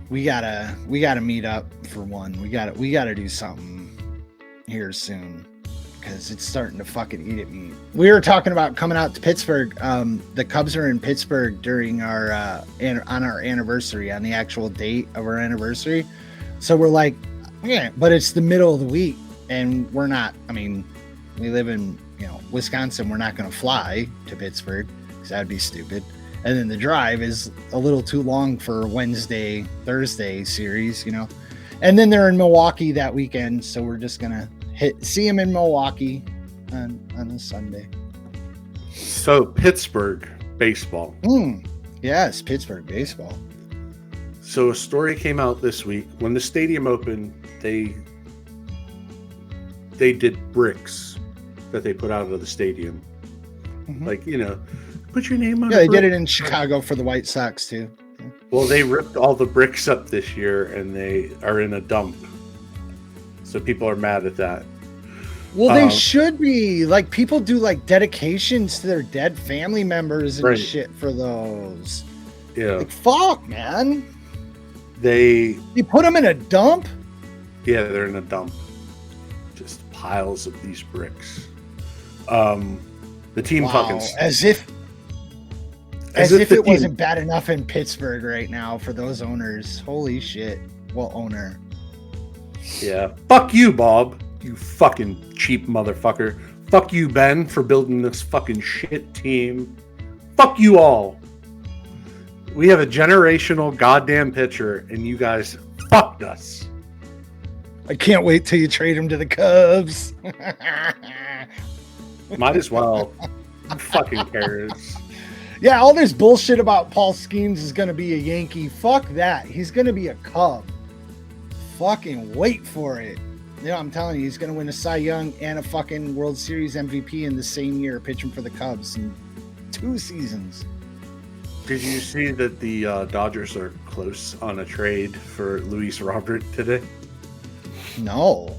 S1: We gotta meet up for one. We gotta do something here soon. because it's starting to fucking eat at me. We were talking about coming out to Pittsburgh. The Cubs are in Pittsburgh during our on our anniversary, on the actual date of our anniversary. So we're like, yeah, but it's the middle of the week, and we're not. I mean, we live in Wisconsin. We're not going to fly to Pittsburgh because that'd be stupid. And then the drive is a little too long for Wednesday, Thursday series, And then they're in Milwaukee that weekend, so we're just gonna see them in Milwaukee on a Sunday.
S2: So Pittsburgh baseball.
S1: Yes, Pittsburgh baseball.
S2: So a story came out this week when the stadium opened. They did bricks that they put out of the stadium, like put your name on.
S1: Yeah, they did it in Chicago for the White Sox too.
S2: Well, they ripped all the bricks up this year, and they are in a dump. So people are mad at that.
S1: Well, they should be. Like, people do like dedications to their dead family members and shit for those.
S2: Yeah.
S1: Like, fuck, man.
S2: You
S1: put them in a dump?
S2: Yeah, they're in a dump. Just piles of these bricks. The team fucking
S1: as if it wasn't bad enough in Pittsburgh right now for those owners. Holy shit. Well, owner.
S2: Yeah. Fuck you, Bob. You fucking cheap motherfucker. Fuck you, Ben, for building this fucking shit team. Fuck you all. We have a generational goddamn pitcher, and you guys fucked us.
S1: I can't wait till you trade him to the Cubs.
S2: Might as well. Who fucking cares?
S1: Yeah, all this bullshit about Paul Skeens is going to be a Yankee. Fuck that. He's going to be a Cub. Fucking wait for it. I'm telling you, he's going to win a Cy Young and a fucking World Series MVP in the same year, pitching for the Cubs in 2 seasons.
S2: Did you see that the Dodgers are close on a trade for Luis Robert today?
S1: No,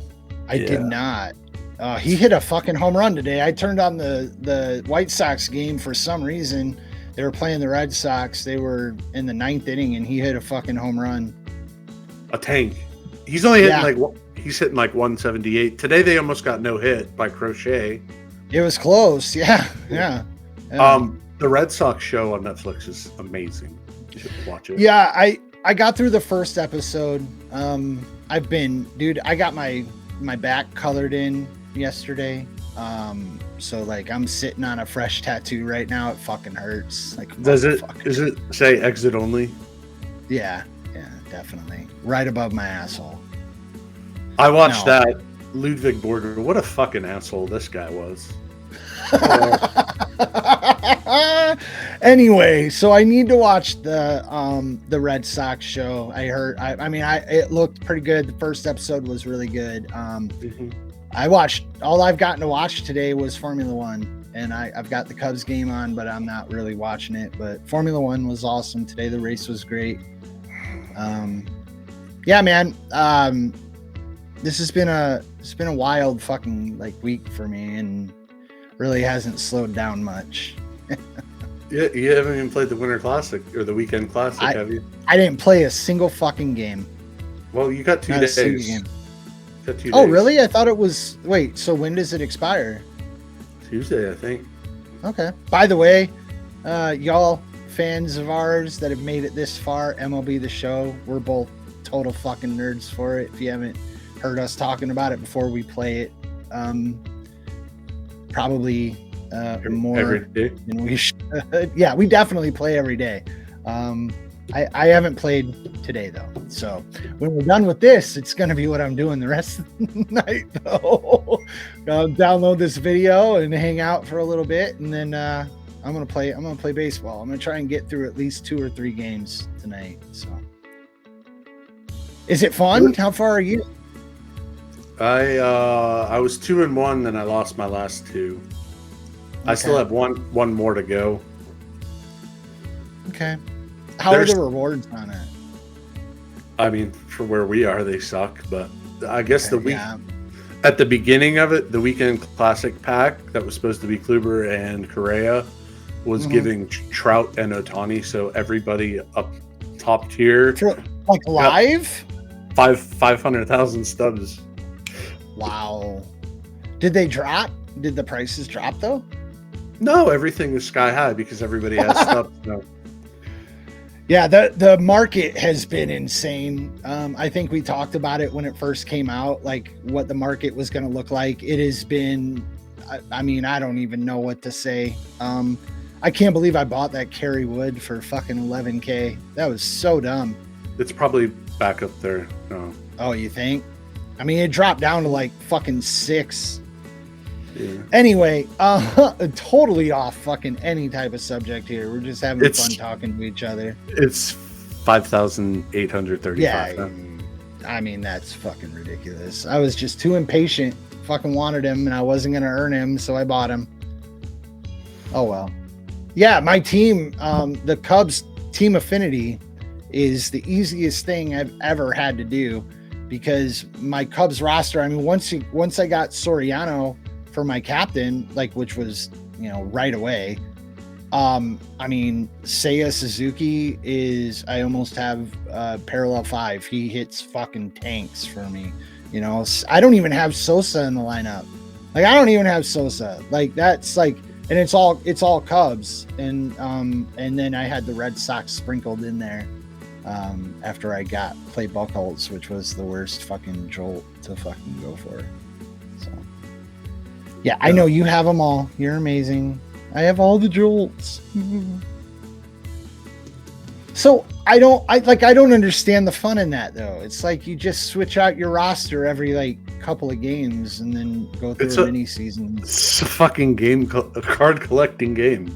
S1: I did not. He hit a fucking home run today. I turned on the White Sox game for some reason. They were playing the Red Sox. They were in the 9th inning, and he hit a fucking home run.
S2: A tank. He's only hitting he's hitting like 178. Today they almost got no hit by Crochet.
S1: It was close. Yeah.
S2: The Red Sox show on Netflix is amazing. You should watch it.
S1: Yeah, I got through the first episode. I got my back colored in yesterday. So like I'm sitting on a fresh tattoo right now. It fucking hurts. Like,
S2: does it say exit only?
S1: Yeah, definitely. Right above my asshole.
S2: I watched that. Ludwig Borger. What a fucking asshole this guy was.
S1: Anyway, so I need to watch the Red Sox show. I heard. It looked pretty good. The first episode was really good. I watched. All I've gotten to watch today was Formula One, and I've got the Cubs game on, but I'm not really watching it. But Formula One was awesome today. The race was great. Yeah, man. This has been a wild fucking week for me, and really hasn't slowed down much.
S2: Yeah, you haven't even played the Winter Classic or the Weekend Classic, have you?
S1: I didn't play a single fucking game.
S2: Well, you got 2 days. Got 2 days.
S1: Oh, really? I thought it was... Wait, so when does it expire?
S2: Tuesday, I think.
S1: Okay. By the way, y'all fans of ours that have made it this far, MLB The Show, we're both total fucking nerds for it. If you haven't heard us talking about it before we play it, probably more
S2: every day
S1: than we should. Yeah, we definitely play every day. I haven't played today though, so when we're done with this, it's gonna be what I'm doing the rest of the night though. Download this video and hang out for a little bit, and then I'm gonna play baseball. I'm gonna try and get through at least 2 or 3 games tonight. So is it fun? How far are you?
S2: I was 2-1, then I lost my last 2. Okay. I still have one more to go.
S1: Okay. How are the rewards on it?
S2: I mean, for where we are, they suck. But I guess at the beginning of it, the Weekend Classic pack that was supposed to be Kluber and Correa was giving Trout and Ohtani. So everybody up top tier,
S1: like live,
S2: 500,000 stubs.
S1: Wow. Did they drop? Did the prices drop though?
S2: No, everything is sky high because everybody has stuff. So.
S1: Yeah, the market has been insane. I think we talked about it when it first came out, like what the market was going to look like. It has been, I mean, I don't even know what to say. I can't believe I bought that Kerry Wood for fucking $11K. That was so dumb.
S2: It's probably back up there. No.
S1: Oh, you think? I mean, it dropped down to like fucking $6.
S2: Yeah.
S1: Anyway, totally off fucking any type of subject here. We're just having fun talking to each other.
S2: It's 5,835.
S1: Yeah, I mean, that's fucking ridiculous. I was just too impatient. Fucking wanted him, and I wasn't gonna earn him, so I bought him. Oh well. Yeah, my team, the Cubs team affinity, is the easiest thing I've ever had to do because my Cubs roster. I mean, once I got Soriano for my captain, like, which was, you know, right away. I mean, Seiya Suzuki is, I almost have parallel 5. He hits fucking tanks for me. You know, I don't even have Sosa in the lineup. Like, I don't even have Sosa. Like, that's like, and it's all Cubs. And then I had the Red Sox sprinkled in there after I got Clay Buchholz, which was the worst fucking jolt to fucking go for. So. Yeah, I know you have them all. You're amazing. I have all the jolts. So I don't understand the fun in that though. It's like you just switch out your roster every like couple of games and then go through a mini season.
S2: It's a fucking game, a card collecting game.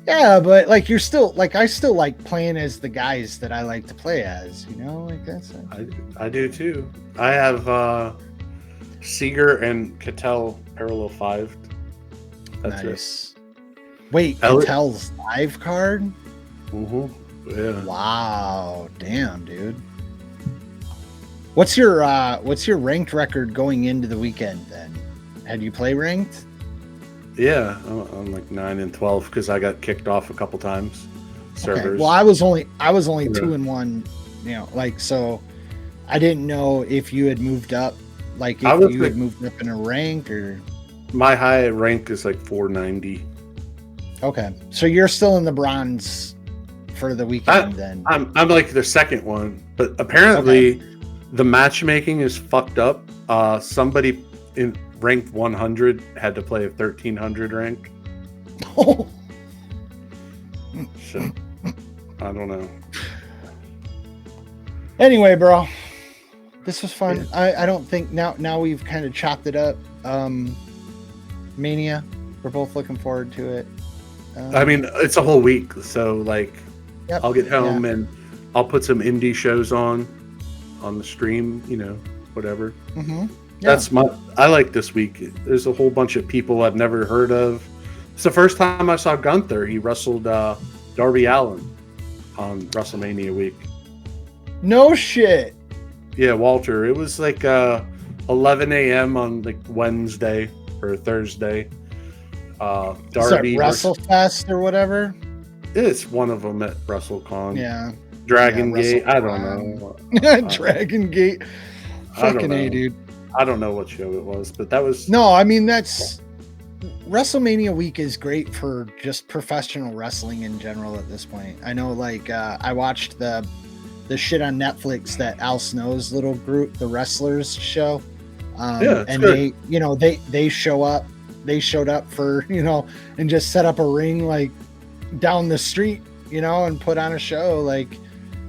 S1: Yeah, but like you're still like I still like playing as the guys that I like to play as. You know, like that's.
S2: I do too. I have Seager and Cattell parallel 5. That's
S1: nice. Wait, Cattell's 5 card?
S2: Mm-hmm. Yeah.
S1: Wow. Damn, dude. What's your ranked record going into the weekend then? Had you play ranked?
S2: Yeah, I'm like 9 and 12 because I got kicked off a couple times. Servers.
S1: Okay. Well, I was only 2 and 1. You know, like so. I didn't know if you had moved up. Like if you had moved up in a rank or
S2: my high rank is like 490.
S1: Okay. So you're still in the bronze for the weekend then.
S2: I'm like the second one, but apparently the matchmaking is fucked up. Somebody in ranked 100 had to play a 1300 rank.
S1: Oh.
S2: So I don't know.
S1: Anyway, bro. This was fun. Yeah. I don't think now we've kind of chopped it up. Mania, we're both looking forward to it.
S2: I mean, it's a whole week, so like, I'll get home and I'll put some indie shows on the stream. You know, whatever.
S1: Mm-hmm.
S2: Yeah. I like this week. There's a whole bunch of people I've never heard of. It's the first time I saw Gunther. He wrestled Darby Allin on WrestleMania week.
S1: No shit.
S2: Yeah, Walter. It was like 11 a.m. on like Wednesday or Thursday. Darby
S1: WrestleFest or whatever.
S2: It's one of them at WrestleCon.
S1: Yeah.
S2: Dragon Gate. I don't know.
S1: Dragon Gate. Fucking A, dude.
S2: I don't know what show it was, but that was.
S1: No, I mean that's WrestleMania week is great for just professional wrestling in general at this point. I know, like I watched the shit on Netflix that Al Snow's little group, the Wrestlers show. And good. They show up. They showed up for, and just set up a ring like down the street, and put on a show. Like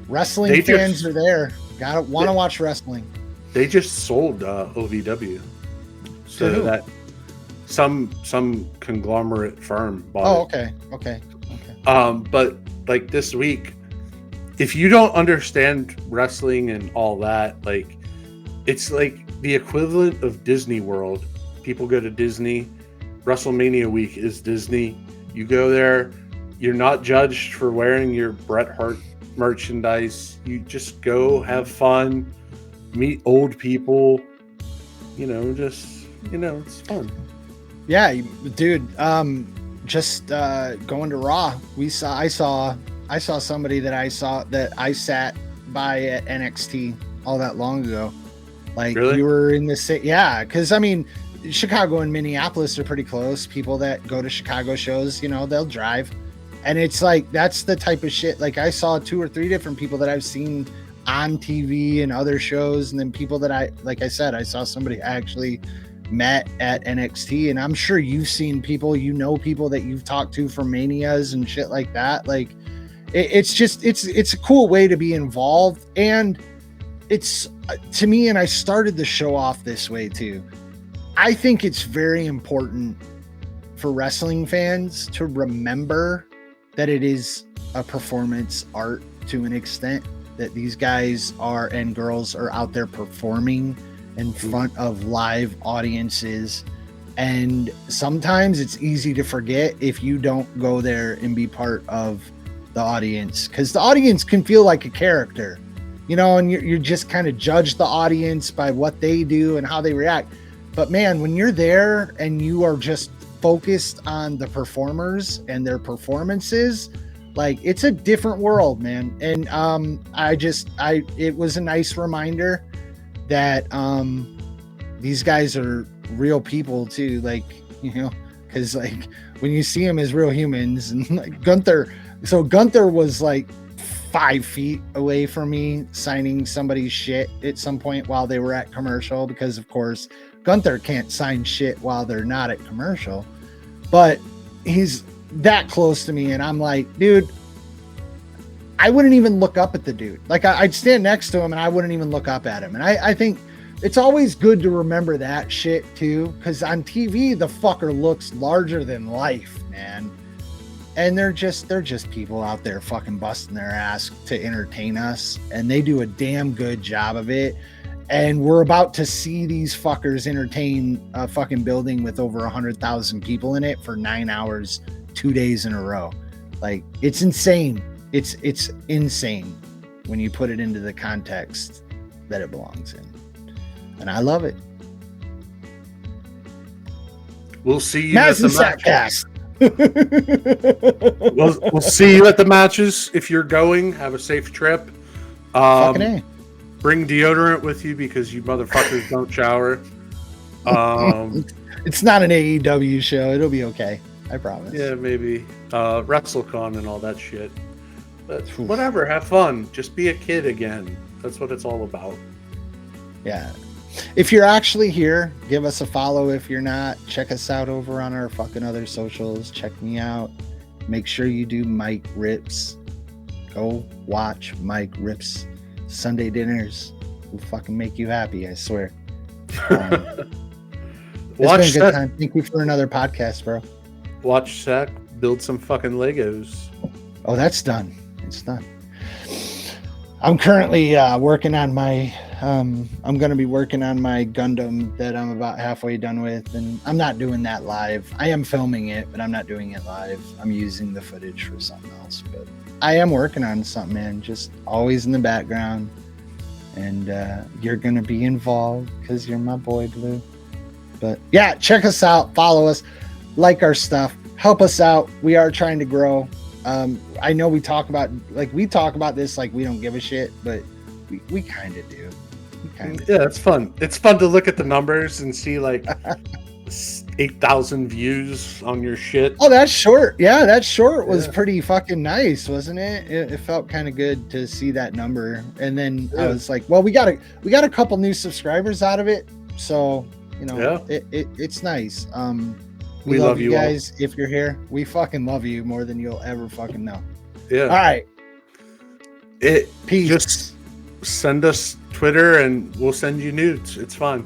S1: wrestling fans are there. Want to watch wrestling.
S2: They just sold OVW. So that some conglomerate firm bought it. Okay. But like this week, if you don't understand wrestling and all that, like it's like the equivalent of Disney World. People go to Disney. WrestleMania week is Disney. You go there. You're not judged for wearing your Bret Hart merchandise. You just go have fun, meet old people. It's fun.
S1: Yeah, dude. Just going to Raw. I saw somebody that I sat by at NXT all that long ago. Like really? You were in the same, yeah. Because I mean, Chicago and Minneapolis are pretty close. People that go to Chicago shows, you know, they'll drive. And it's like, that's the type of shit. Like I saw 2 or 3 different people that I've seen on TV and other shows. And then people that like I said, I saw somebody I actually met at NXT, and I'm sure you've seen people, you know, people that you've talked to from Manias and shit like that. Like it's just, it's a cool way to be involved. And it's to me, and I started the show off this way too. I think it's very important for wrestling fans to remember that it is a performance art to an extent, that these guys are and girls are out there performing in front of live audiences. And sometimes it's easy to forget if you don't go there and be part of the audience, because the audience can feel like a character, you know, and you just kind of judge the audience by what they do and how they react. But man, when you're there and you are just focused on the performers and their performances, like it's a different world, man. And it was a nice reminder that these guys are real people too, like, you know, because like when you see them as real humans. And like Gunther was like 5 feet away from me signing somebody's shit at some point while they were at commercial, because of course Gunther can't sign shit while they're not at commercial, but he's that close to me. And I'm like, dude, I wouldn't even look up at the dude. Like I'd stand next to him and I wouldn't even look up at him. And I think it's always good to remember that shit too, because on TV the fucker looks larger than life, man. And they're just people out there fucking busting their ass to entertain us, and they do a damn good job of it. And we're about to see these fuckers entertain a fucking building with over 100,000 people in it for 9 hours, 2 days in a row. Like it's insane. It's insane when you put it into the context that it belongs in. And I love it.
S2: We'll see you
S1: Madison
S2: at the matches.
S1: Satcast.
S2: We'll see you at the matches. If you're going, have a safe trip.
S1: Fucking A.
S2: Bring deodorant with you because you motherfuckers don't shower.
S1: It's not an AEW show. It'll be okay. I promise.
S2: Yeah, maybe. WrestleCon and all that shit. But whatever, have fun. Just be a kid again. That's what it's all about.
S1: Yeah. If you're actually here, give us a follow. If you're not, check us out over on our fucking other socials. Check me out. Make sure you do Mike Rips. Go watch Mike Rips Sunday dinners. Will fucking make you happy, I swear. It's
S2: Watch
S1: been a good time. Thank you for another podcast, bro.
S2: Watch Zach build some fucking Legos.
S1: Oh, that's done. It's done. I'm currently working on my I'm going to be working on my Gundam that I'm about halfway done with, and I'm not doing that live. I am filming it, but I'm not doing it live. I'm using the footage for something else, but I am working on something, man, just always in the background. And you're going to be involved because you're my boy, Blue. But yeah, check us out, follow us, like our stuff, help us out. We are trying to grow. I know we talk about this like we don't give a shit, but we kind of do.
S2: Yeah, it's fun. It's fun to look at the numbers and see like 8,000 views on your shit.
S1: Oh, that's short. Yeah, that short was pretty fucking nice, wasn't it? It felt kind of good to see that number. And then I was like, well, we got a couple new subscribers out of it, so you know, it's nice. We love you guys all. If you're here, we fucking love you more than you'll ever fucking know.
S2: Yeah.
S1: All right.
S2: Peace. Just send us Twitter and we'll send you nudes. It's fine.